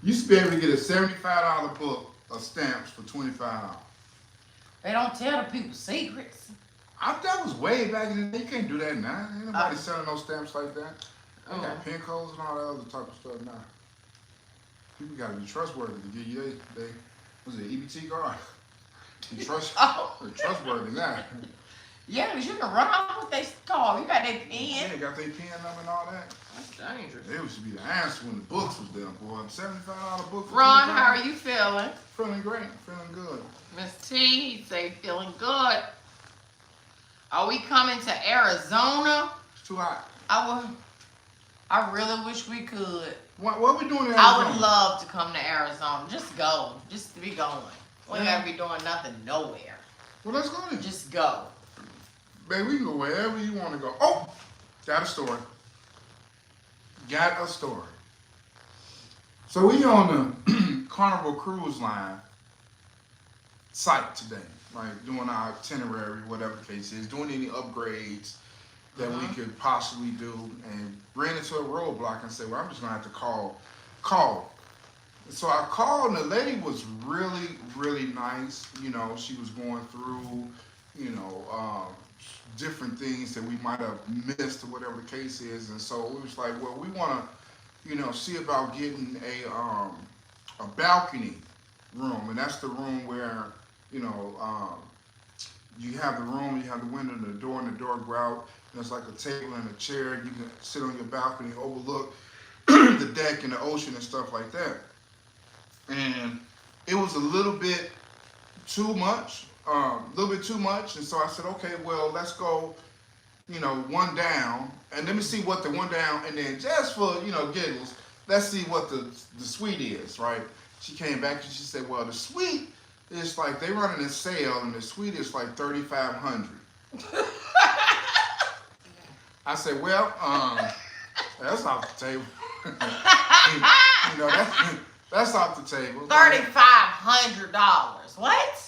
You used to be able to get a $75 book of stamps for $25. They don't tell the people secrets. That was way back in the day. You can't do that now. Ain't nobody selling no stamps like that. They got pin codes and all that other type of stuff now. People gotta be trustworthy to give you they was it EBT card? They're trustworthy now. Yeah, because you can run off what they call. You got their pen. Yeah, they got their pen number and all that. That's dangerous. They used to be the answer when the books was there, boy. $75 book for Ron, $25. how are you feeling? Feeling great. Feeling good. Miss T, he say feeling good. Are we coming to Arizona? It's too hot. I really wish we could. What we doing in Arizona? I would love to come to Arizona. Just go. Just to be going. We ain't gotta be doing nothing nowhere. Well, let's go then. Just go. Baby, we can go wherever you want to go. Oh, got a story. So we on the Carnival Cruise Line site today, right? Doing our itinerary, whatever the case is, doing any upgrades that we could possibly do, and ran into a roadblock and said, well, I'm just gonna have to call. So I called, and the lady was really, really nice. You know, she was going through, you know, different things that we might have missed or whatever the case is. And so it was like, well, we want to, you know, see about getting a balcony room. And that's the room where, you know, you have the room, you have the window and the door go out. And it's like a table and a chair. You can sit on your balcony, overlook the deck and the ocean and stuff like that. And it was a little bit too much. And so I said, okay, well, let's go one down, and let me see what the one down, and then just for giggles, let's see what the suite is, right? She came back and she said, well, the suite is like they running a sale, and the suite is like 3,500. I said, well, that's off the table. That's off the table. $3,500. What?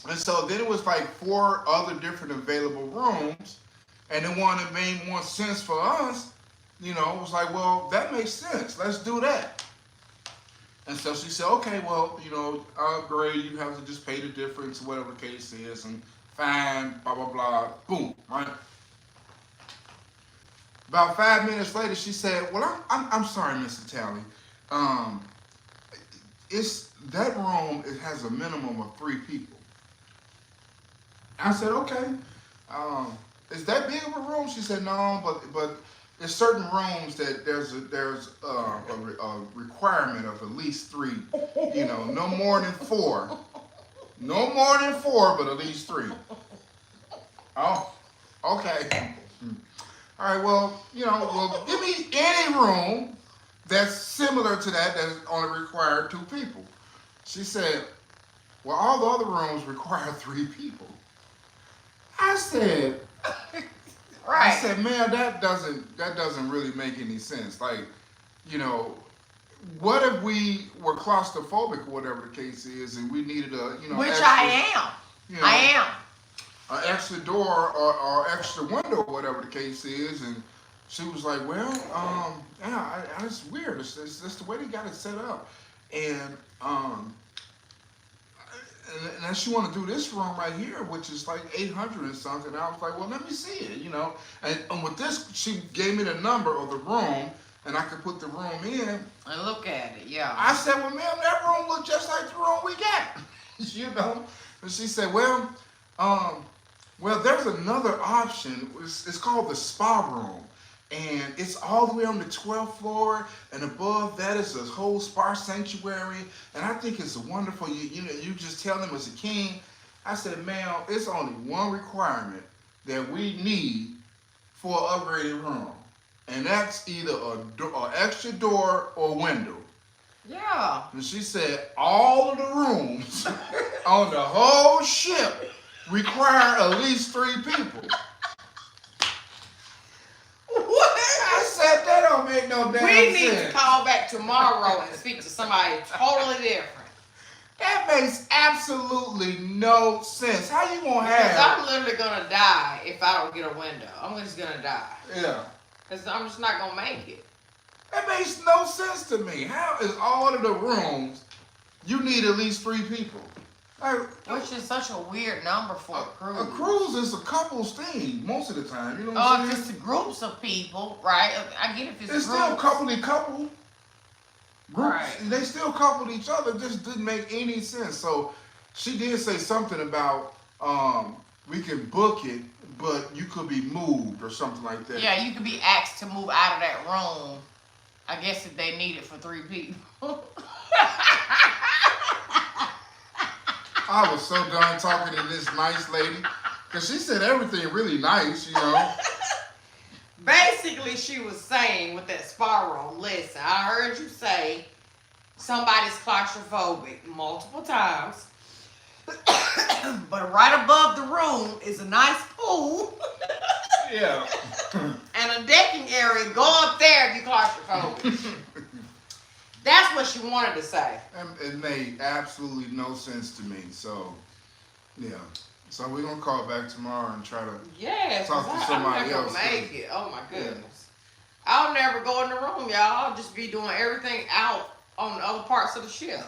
And so then it was like 4 other different available rooms, and the one that made more sense for us, was like, well, that makes sense. Let's do that. And so she said, okay, well, I'll agree. You have to just pay the difference, whatever the case is, and fine, blah, blah, blah. Boom, right? About 5 minutes later, she said, well, I'm sorry, Mr. Talley. That room, it has a minimum of 3 people. I said, okay. Is that big of a room? She said, no, but there's certain rooms that there's a requirement of at least 3. No more than 4. No more than 4, but at least 3. Oh, okay. All right. Well, give me any room that's similar to that's only required 2 people. She said, well, all the other rooms require 3 people. I said, right. I said, man, that doesn't really make any sense. Like, what if we were claustrophobic or whatever the case is, and we needed which extra, I am. I am. An extra door or extra window or whatever the case is, and she was like, well, yeah, it's weird. It's the way they got it set up, and she want to do this room right here, which is like 800 and something. And I was like, well, let me see it, And with this, she gave me the number of the room, and I could put the room in. And look at it, yeah. I said, well, ma'am, that room looked just like the room we got, And she said, well, there's another option. It's called the spa room. And it's all the way on the 12th floor, and above that is a whole spa sanctuary. And I think it's wonderful. You just tell them it's a king. I said, ma'am, it's only one requirement that we need for an upgraded room, and that's either an extra door or window. Yeah. And she said all of the rooms on the whole ship require at least 3 people. I said that don't make no damn sense. We need to call back tomorrow and speak to somebody totally different. That makes absolutely no sense. How you gonna have? Because I'm literally gonna die if I don't get a window. I'm just gonna die. Yeah. Because I'm just not gonna make it. That makes no sense to me. How is all of the rooms you need at least 3 people? Which is such a weird number for a cruise. A cruise is a couple's thing most of the time. You know what I'm saying? If it's groups of people, right? I get if it's still couple. Groups, right. They still coupled each other. It just didn't make any sense. So she did say something about we can book it, but you could be moved or something like that. Yeah, you could be asked to move out of that room. I guess if they need it for 3 people. I was so done talking to this nice lady because she said everything really nice, Basically, she was saying with that spa room, listen, I heard you say somebody's claustrophobic multiple times, but right above the room is a nice pool. Yeah. And a decking area. Go up there if you're claustrophobic. That's what she wanted to say. It made absolutely no sense to me. So, yeah. So we're going to call back tomorrow and try to talk to somebody else. I'm not going to make it. Oh, my goodness. Yeah. I'll never go in the room, y'all. I'll just be doing everything out on the other parts of the ship.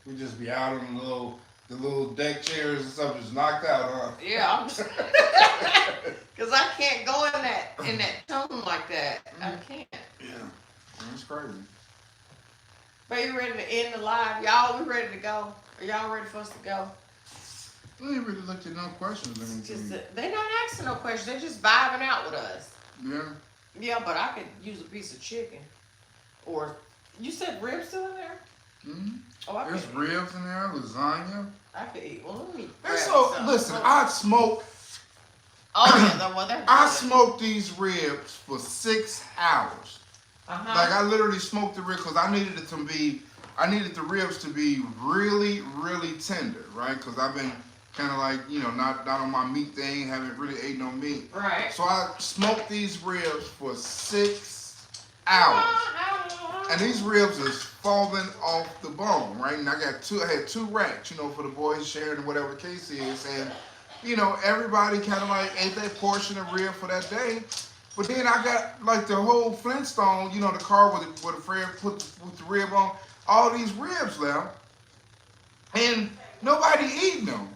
We just be out on the little deck chairs and stuff just knocked out, huh? Yeah, I'm just... Because I can't go in that tone like that. I can't. Yeah. That's crazy. But you ready to end the live? Y'all, we ready to go? Are y'all ready for us to go? They ain't really looked at no questions or anything. They're not asking no questions. They're just vibing out with us. Yeah. Yeah, but I could use a piece of chicken. Or, you said ribs still in there? Mm-hmm. Oh, there's ribs in there, lasagna. I could eat. Well, let me Listen, I smoke Oh yeah, well they're I good. smoked these ribs for 6 hours. Like I literally smoked the ribs because I needed the ribs to be really, really tender, right? Because I've been kind of like, not on my meat thing, haven't really ate no meat. Right. So I smoked these ribs for 6 hours. And these ribs is falling off the bone, right? And I had two racks, for the boys sharing and whatever the case is. And, everybody kind of like ate their portion of rib for that day. But then I got like the whole Flintstone, the car with the Fred put with the rib on, all these ribs left. And nobody eating them.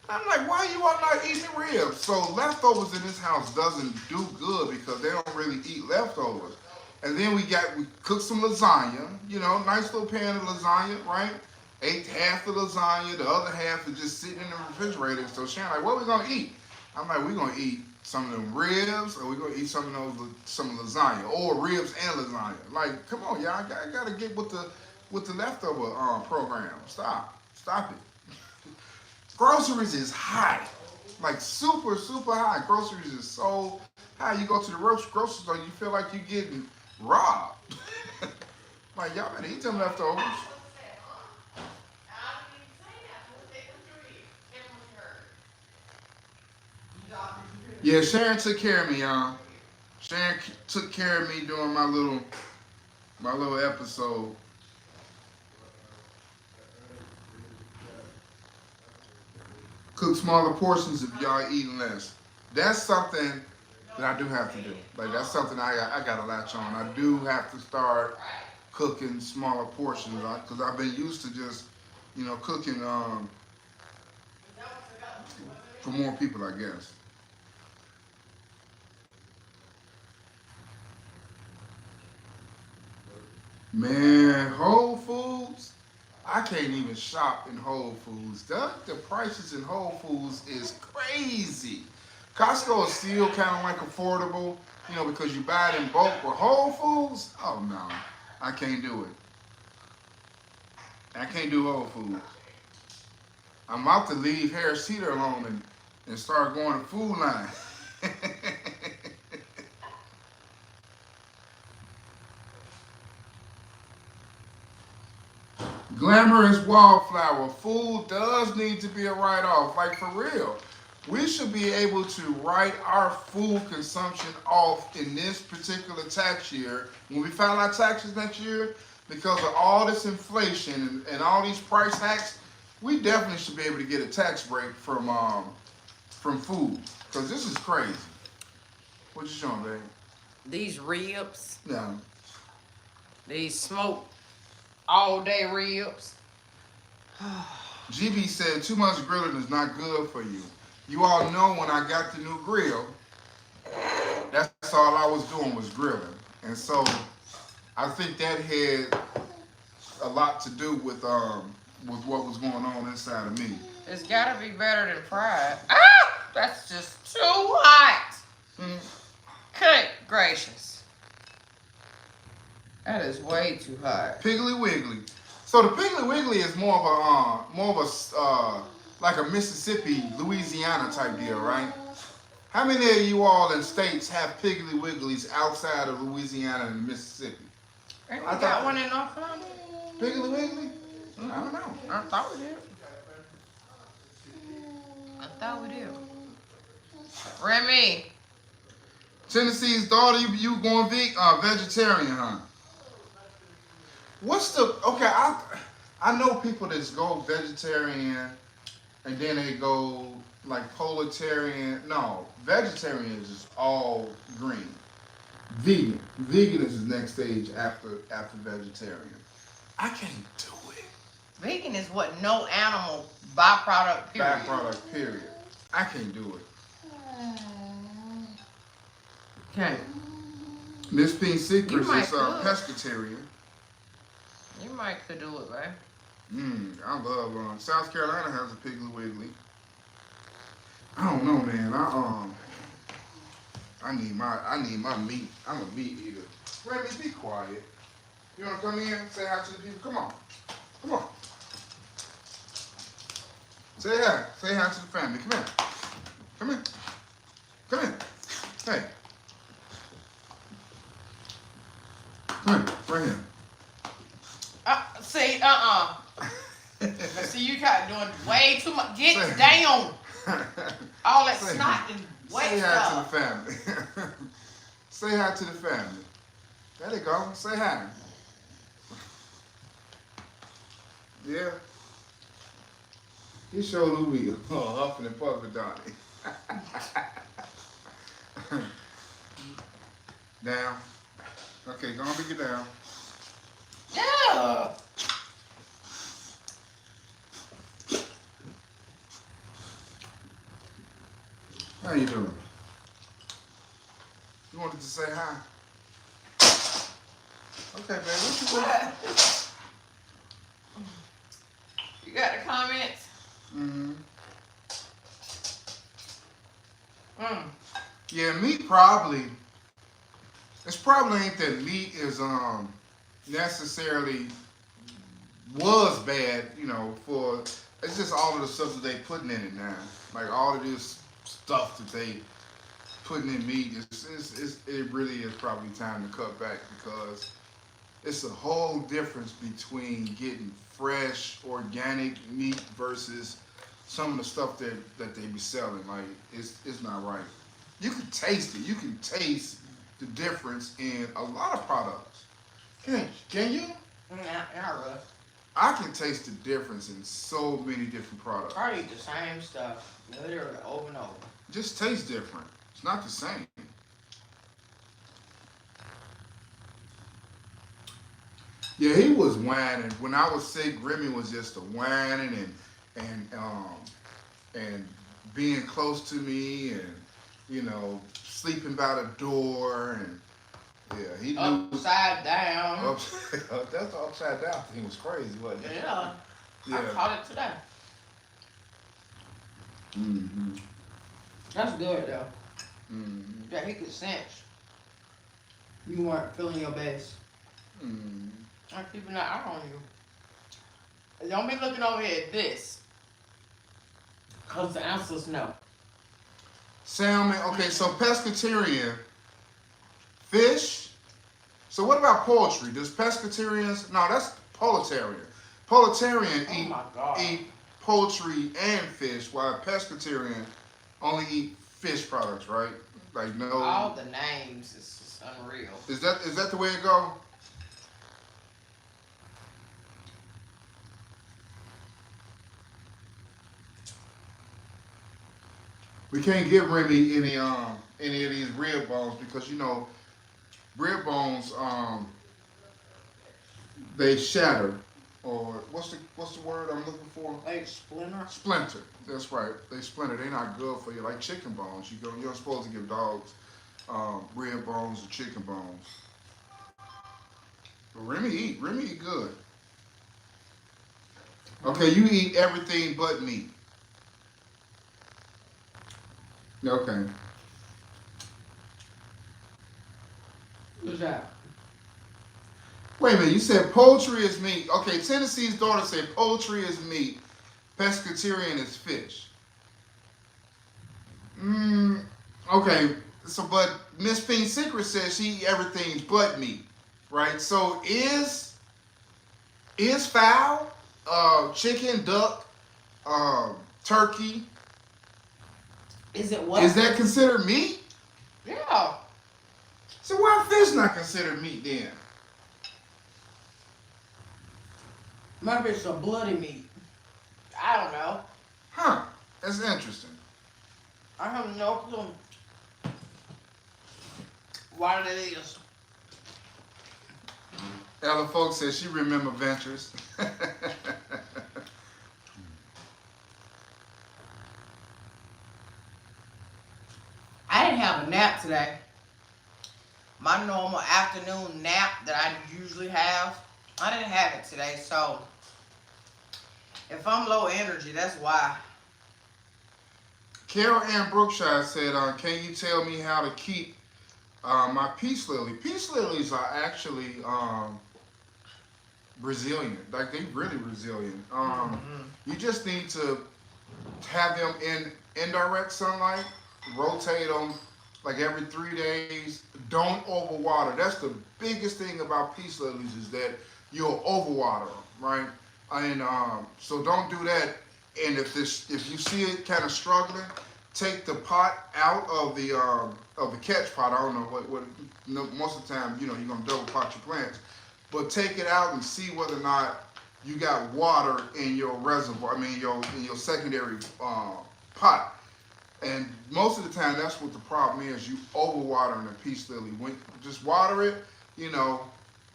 I'm like, why you all not eating the ribs? So leftovers in this house doesn't do good because they don't really eat leftovers. And then we cooked some lasagna, nice little pan of lasagna, right? Ate half the lasagna, the other half is just sitting in the refrigerator. So Sharon like, what we gonna eat? I'm like, we're gonna eat some of them ribs, or we're gonna eat some lasagna, or ribs and lasagna. Like, come on, y'all, I gotta get with the leftover program. Stop it. Groceries is high, like super, super high. Groceries is so high. You go to the grocery store, you feel like you're getting robbed. Like, y'all better eat them leftovers. Yeah, Sharon took care of me, y'all. Sharon took care of me during my little episode. Cook smaller portions if y'all eating less. That's something that I do have to do. Like, that's something I got to latch on. I do have to start cooking smaller portions because I've been used to just, cooking for more people, I guess. Man, Whole Foods, I can't even shop in Whole Foods. The prices in Whole Foods is crazy. Costco is still kind of like affordable, because you buy it in bulk. But Whole Foods, oh no, I can't do it. I can't do Whole Foods. I'm about to leave Harris Teeter alone and start going to Food Line. Glamorous wallflower. Food does need to be a write-off. Like, for real. We should be able to write our food consumption off in this particular tax year when we file our taxes next year, because of all this inflation and all these price hikes. We definitely should be able to get a tax break from food, because this is crazy. What you showing, babe? These ribs. Yeah. These smoked all day ribs. GB said too much grilling is not good for you. You all know when I got the new grill, that's all I was doing was grilling. And so I think that had a lot to do with what was going on inside of me. It's gotta be better than fried. Ah! That's just too hot. Good gracious. That is way too hot. Piggly Wiggly. So the Piggly Wiggly is more of a like a Mississippi, Louisiana type deal, right? How many of you all in states have Piggly Wigglies outside of Louisiana and Mississippi? Ain't we got one in North Carolina? Piggly Wiggly? I don't know. I thought we did. I thought we did. Remy. Tennessee's daughter, you going vegetarian, huh? What's the okay? I know people that go vegetarian and then they go like proletarian. No, vegetarian is just all green. Vegan is the next stage after vegetarian. I can't do it. Vegan is what? No animal byproduct. Period. Byproduct. Period. I can't do it. Okay. Miss Pink Secrets is pescatarian. You might could do it, man. I love South Carolina has a Piggly Wiggly. I don't know, man. I need my meat. I'm a meat eater. Remy, be quiet. You wanna come in? Say hi to the people. Come on. Say hi. Say hi to the family. Come here. Come here. Hey. Come here. Right here. See, see, you got doing way too much. Get down. All that snot and wet Say hi stuff. to the family. Say hi to the family. There they go. Say hi. Yeah. He showed who we huffing and puffing, don't he? Down. Okay, go on and get down. Yeah. How you doing? You wanted to say hi? Okay, baby. What you doing? You got the comments? Mm-hmm. Mm. Yeah, meat probably. It's probably ain't that meat is necessarily was bad, you know, for it's just all of the stuff that they putting in it now. Like all of this stuff that they putting in meat it really is probably time to cut back because it's a whole difference between getting fresh, organic meat versus some of the stuff that they be selling. Like it's not right. You can taste it. You can taste the difference in a lot of products. Can you? Not really. I can taste the difference in so many different products. I eat the same stuff, literally over and over. It just tastes different. It's not the same. Yeah, he was whining. When I was sick, Remy was just a whining and being close to me and sleeping by the door and yeah, he knew upside down. That's the upside down thing was crazy, wasn't it? Yeah. Yeah. I caught it today. Mm-hmm. That's good though. Mm-hmm. That he could sense you weren't feeling your best. Mm-hmm. I'm keeping an eye on you. Don't be looking over here at this. Because the answer's no. Salmon, okay, so pescatarian, fish. So what about poultry? Does pescatarians, no, that's poultarian. Poultarian eat poultry and fish, while pescatarian only eat fish products, right? Like no. All the names is just unreal. Is that the way it go? We can't give Remy any of these rib bones because rib bones they shatter or what's the word I'm looking for? Like splinter. Splinter. That's right. They splinter. They're not good for you. Like chicken bones. You're not supposed to give dogs rib bones or chicken bones. But Remy eat good. Okay, you eat everything but meat. Okay. What's that? Wait a minute, you said poultry is meat. Okay, Tennessee's daughter said poultry is meat, pescatarian is fish. Okay, so but Miss Pink Secret says she eat everything but meat, right? So is fowl, chicken, duck, turkey, Is it what? is that considered meat? Yeah. So why fish not considered meat then? Maybe it's a bloody meat. I don't know. Huh, that's interesting. I have no clue what it is. Ella Folks says she remember Ventures. I didn't have a nap today. My normal afternoon nap that I usually have, I didn't have it today. So if I'm low energy, that's why. Carol Ann Brookshire said, can you tell me how to keep my peace lily? Peace lilies are actually resilient. Like, they really resilient. You just need to have them in indirect sunlight rotate them like every 3 days. Don't overwater. That's the biggest thing about peace lilies is that you'll overwater them, right? And so don't do that. And if you see it kind of struggling, take the pot out of the catch pot. I don't know what most of the time you're gonna double pot your plants, but take it out and see whether or not you got water in your reservoir. I mean in your secondary pot. And most of the time, that's what the problem is. You overwatering a peace lily. When just water it,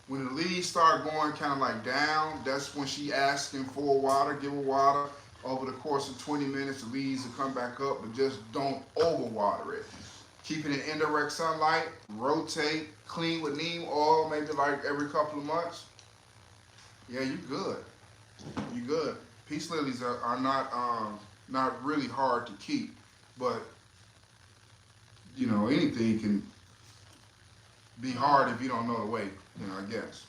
when the leaves start going kind of like down, that's when she asking for water. Give her water. Over the course of 20 minutes, the leaves will come back up, but just don't overwater it. Keep it in indirect sunlight. Rotate. Clean with neem oil, maybe like every couple of months. Yeah, you good. You good. Peace lilies are not really hard to keep. But, anything can be hard if you don't know the way, I guess.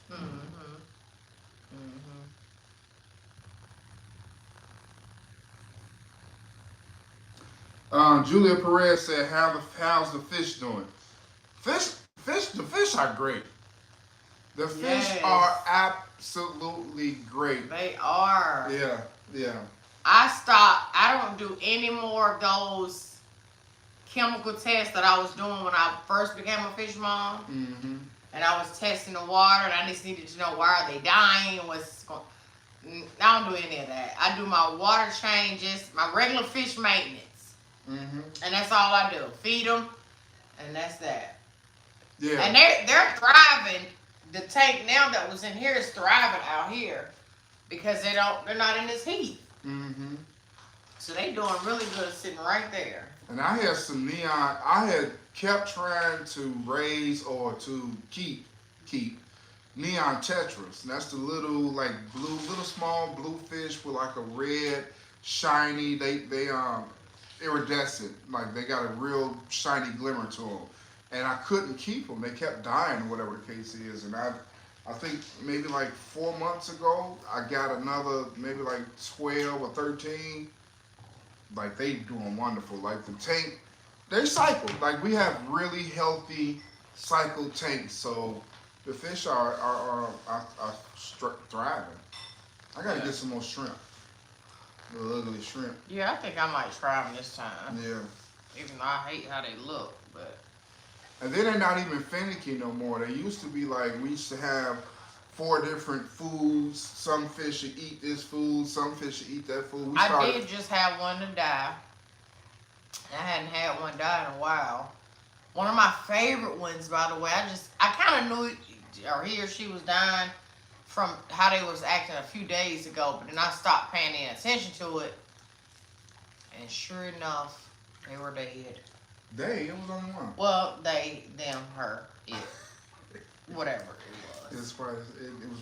Julia Perez said, how's the fish doing? The fish are great. The fish are absolutely great. They are. Yeah. I don't do any more of those chemical tests that I was doing when I first became a fish mom. Mm-hmm. And I was testing the water, and I just needed to know why are they dying, I don't do any of that. I do my water changes, my regular fish maintenance. Mm-hmm. And that's all I do. Feed them, and that's that. Yeah. And they're thriving. The tank now that was in here is thriving out here because they're not in this heat. Mm-hmm. So they doing really good sitting right there. And I had some neon. I had kept trying to raise or to keep neon tetras. And that's the little small blue fish with like a red shiny. They iridescent. Like they got a real shiny glimmer to them. And I couldn't keep them. They kept dying, or whatever the case is. And I think maybe like 4 months ago, I got another maybe like 12 or 13. Like they doing wonderful. Like the tank, they cycle. Like we have really healthy cycle tanks. So the fish are thriving. I gotta get some more shrimp. The ugly shrimp. Yeah, I think I might try them this time. Yeah. Even though I hate how they look, but. And then they're not even finicky no more. They used to be like, we used to have 4 different foods. Some fish should eat this food, some fish should eut that food. I did just have one to die. I hadn't had one die in a while. One of my favorite ones, by the way, I kind of knew he or she was dying from how they was acting a few days ago, but then I stopped paying any attention to it. And sure enough, they were dead. It was only one. Well, they, them, her, it, whatever it was. It was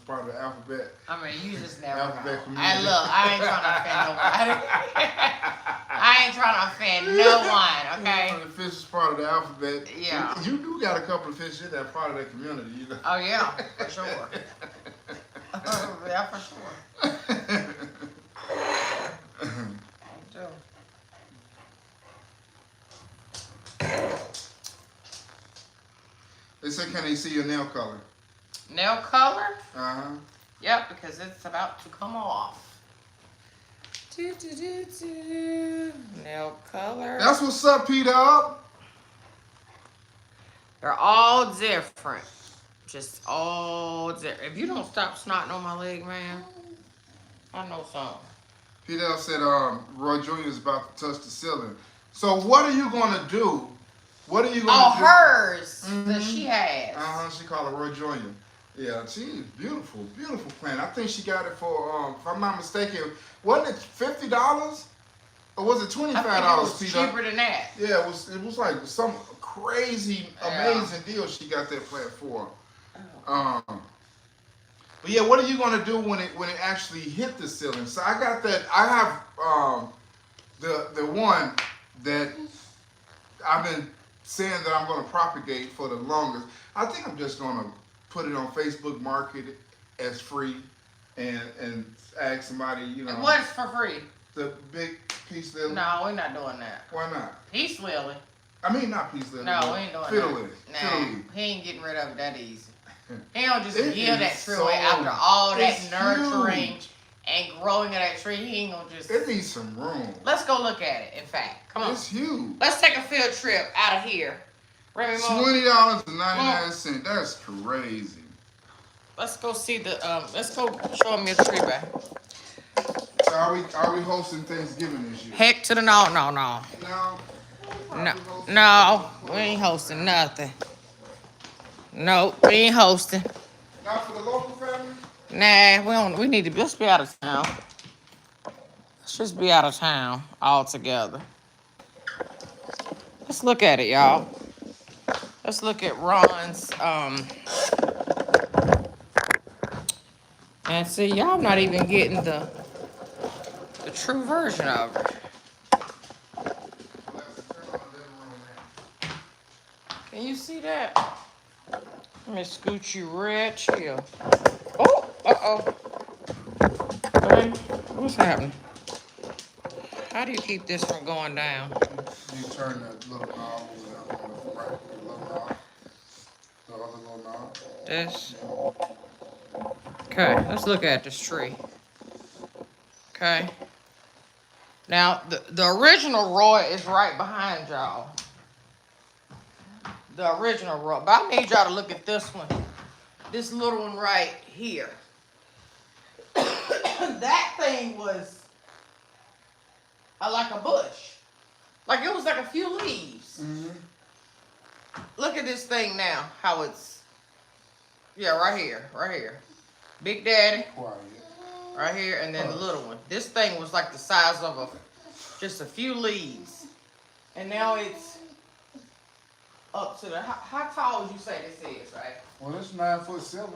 part of the alphabet. I mean, you just never Alphabet know. community. I ain't trying to offend nobody. I ain't trying to offend no one, okay? The fish is part of the alphabet. Yeah. You do got a couple of fish in that part of that community, Oh, yeah, for sure. Yeah, for sure. I do. They say, can they see your nail color? Nail color? Uh-huh. Yep, because it's about to come off. Nail color. That's what's up, P-Dub. They're all different. Just all different. If you don't stop snotting on my leg, man, I know something. P-Dub said Roy Jr. is about to touch the ceiling. So what are you going to do? What are you going to do? Hers that she has. Uh-huh, she called it Roy Jr. Yeah, she is beautiful, beautiful plant. I think she got it for, if I'm not mistaken, wasn't it $50? Or was it $25? I think it was cheaper than that. Yeah, it was like some crazy, amazing deal she got that plant for. But yeah, what are you gonna do when it actually hit the ceiling? So I got that. I have the one that I've been saying that I'm gonna propagate for the longest. I think I'm just gonna put it on Facebook, market it as free, and ask somebody, What's for free? The big peace lily? No, we're not doing that. Why not? Peace lily. I mean, not peace lily. No, we ain't doing fiddle that. lily. Nah, Fiddle lily. he ain't getting rid of it that easy. He don't just It give that is tree so- away after all that it's nurturing huge. and growing of that tree. He ain't gonna just. It needs some room. Let's go look at it. In fact, come on. It's huge. Let's take a field trip out of here. Remy, Mom, $20.99. That's crazy. let's go see the. Let's go show him your tree back. So are we hosting Thanksgiving this year? Heck to the no. No. No, we ain't hosting nothing. Nope, we ain't hosting. Not for the local family? Nah, we don't. We need to. Let's be out of town. Let's just be out of town altogether. Let's look at it, y'all. Let's look at Ron's. And see, y'all not even getting the true version of it. Can you see that? Let me scoot you right here. Oh, uh-oh. Okay, what's happening? How do you keep this from going down? You turn that little knob over there on the right, the little knob. The other little knob. This. Okay, let's look at this tree. Okay. Now, the original Roy is right behind y'all. The original Roy. But I need y'all to look at this one. This little one right here. That thing was like a bush. Like it was like a few leaves. Mm-hmm. Look at this thing now. How it's, yeah, right here. Big Daddy. Quiet. Right here, and then the little one. This thing was like the size of just a few leaves. And now it's up to how tall would you say this is, right? Well, it's 9'7".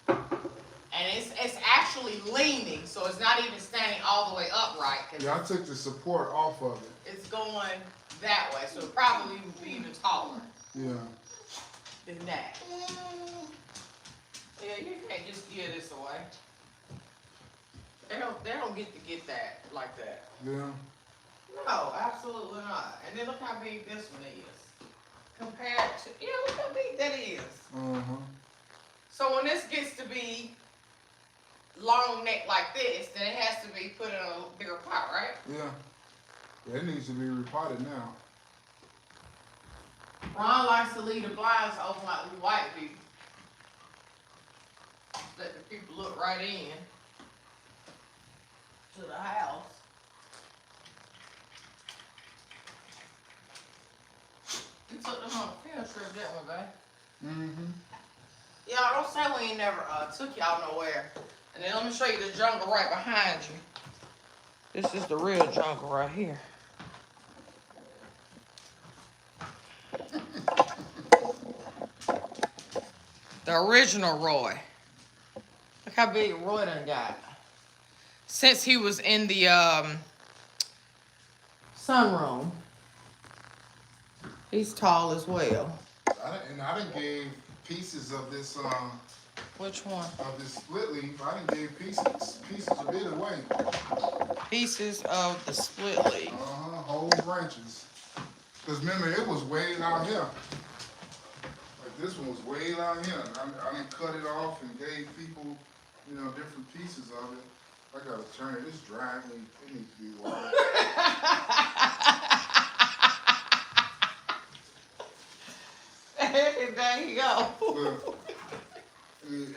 And it's actually leaning, so it's not even standing all the way upright. Yeah, I took the support off of it. It's going that way, so it probably would be even taller Yeah. than that. Yeah, you can't just give this away. They don't get that like that. Yeah. No, absolutely not. And then look how big this one is. Compared to, yeah, look how big that is. Uh-huh. So when this gets to be long neck like this, then it has to be put in a bigger pot, right? Yeah. It needs to be repotted now. Ron likes to leave the blinds open like we white people. Let the people look right in to the house. We took them on a field trip, didn't we, babe? Mm-hmm. Y'all don't say we ain't never took y'all nowhere. And then let me show you the jungle right behind you. This is the real jungle right here. The original Roy. Look how big Roy done got. Since he was in the sunroom. He's tall as well. I done gave pieces of this Which one? of this split leaf. I done gave pieces of it away. Pieces of the split leaf. Whole branches. Cause remember, it was way out here. Like this one was way out here. I done cut it off and gave people, different pieces of it. I gotta turn it. It's dry. It needs to be watered. There you go. But,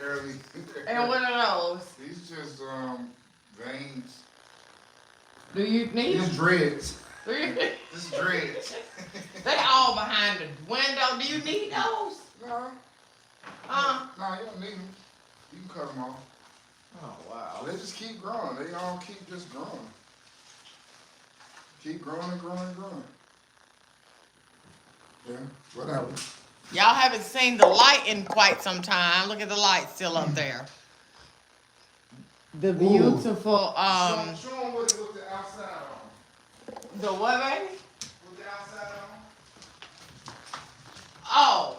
early. And what are those? These just veins. Do you need These dreads. Do you? This is dreads. They all behind the window. Do you need those? No. No, you don't need them. You can cut them off. Oh, wow. They just keep growing. They all keep just growing. Keep growing and growing and growing. Yeah, whatever. Y'all haven't seen the light in quite some time. Look at the light still up there. The beautiful, Show them what it with the outside on. the what, baby? With the outside on? Oh.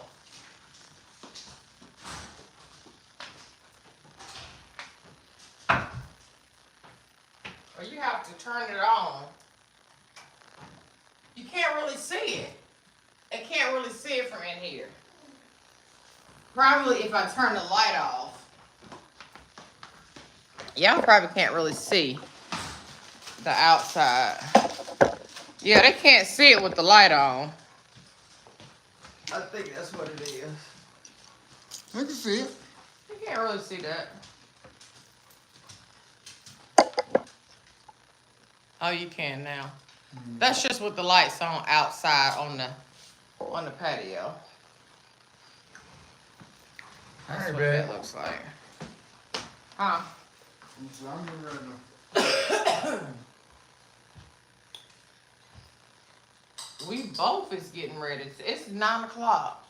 Are you you have to turn it on. You can't really see it. I can't really see it from in here. Probably if I turn the light off. Y'all probably can't really see the outside. Yeah, they can't see it with the light on. I think that's what it is. I can see it. You can't really see that. Oh, you can now. That's just with the lights on outside on the patio. That's what that looks like. Huh? We both is getting ready. It's 9 o'clock.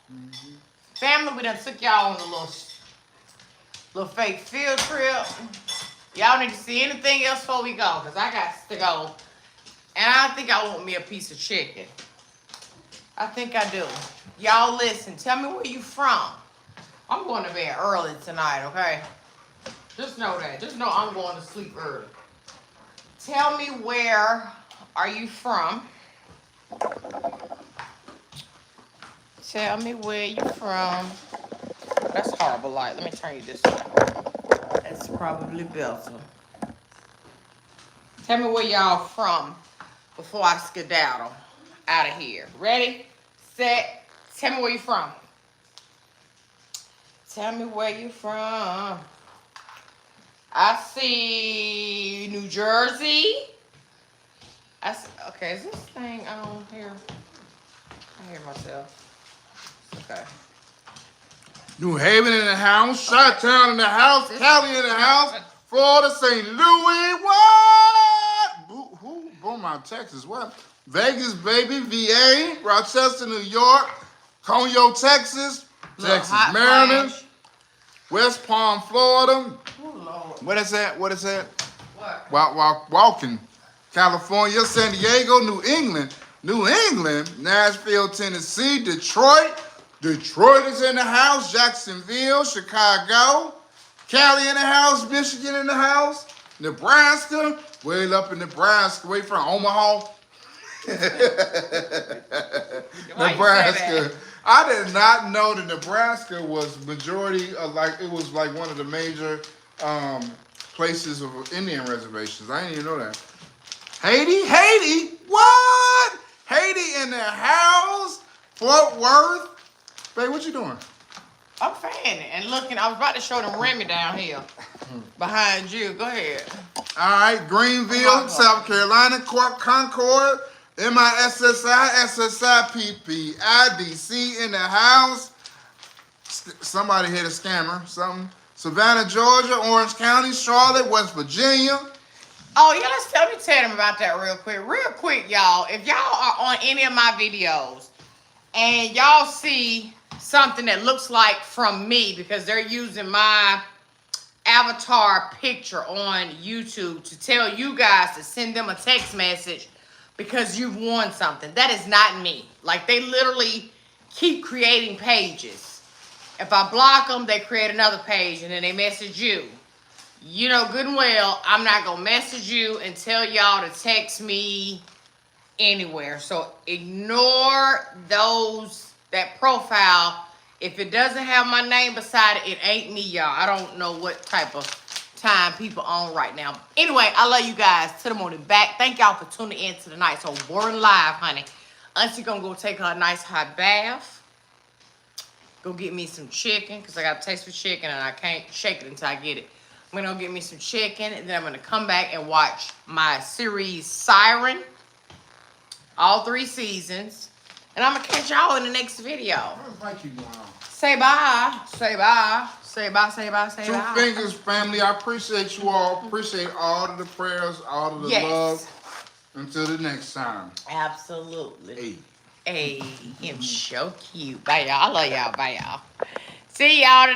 Family, we done took y'all on a little fake field trip. Y'all need to see anything else before we go, because I got to go. And I think I want me a piece of chicken. I think I do. Y'all listen, tell me where you from. I'm going to bed early tonight, okay? Just know that. Just know I'm going to sleep early. Tell me where are you from. Tell me where you from. That's horrible light. Let me turn you this way. That's probably better. Tell me where y'all from before I skedaddle out of here. Ready, set, tell me where you from. Tell me where you from. I see New Jersey. Okay, is this thing on here? I hear myself. Okay. New Haven in the house, Chi-Town in the house, Cali in the house, Florida, St. Louis, what? Who? Beaumont, Texas, what? Vegas, baby, VA, Rochester, New York, Conyo, Texas, Texas, Maryland, West Palm, Florida. Oh, Lord. What is that? What? What? Walking, California, San Diego, New England, Nashville, Tennessee, Detroit is in the house, Jacksonville, Chicago, Cali in the house, Michigan in the house, Nebraska, way up in Nebraska, way from Omaha. Nebraska. I did not know that Nebraska was majority of it was like one of the major places of Indian reservations. I didn't even know that. Haiti, what? Haiti in the house, Fort Worth. Babe, what you doing? I'm fanning and looking. I was about to show them Remy down here behind you. Go ahead. All right, Greenville, South Carolina, Concord, MISSI, SSI, PPI, in the house. Somebody hit a scammer, something. Savannah, Georgia, Orange County, Charlotte, West Virginia. Oh, yeah, let me tell them about that real quick. Real quick, y'all. If y'all are on any of my videos and y'all see something that looks like from me, because they're using my avatar picture on YouTube to tell you guys to send them a text message because you've won something. That is not me. Like, they literally keep creating pages. If I block them, they create another page and then they message you. You know good and well, I'm not going to message you and tell y'all to text me anywhere. So ignore that profile. If it doesn't have my name beside it, it ain't me, y'all. I don't know what type of time people on right now. Anyway, I love you guys. To the morning back. Thank y'all for tuning in to the night. So we're live, honey. Auntie gonna go take her a nice hot bath. Go get me some chicken, because I got a taste for chicken and I can't shake it until I get it. I'm gonna go get me some chicken, and then I'm gonna come back and watch my series Siren. All 3 seasons. And I'm gonna catch y'all in the next video. Say bye. Say bye. Say bye. Say bye. Say bye. 2 fingers, family. I appreciate you all. Appreciate all of the prayers, all of the love. Until the next time. Absolutely. Hey, him so cute. Bye, y'all. I love y'all. Bye, y'all. See y'all today.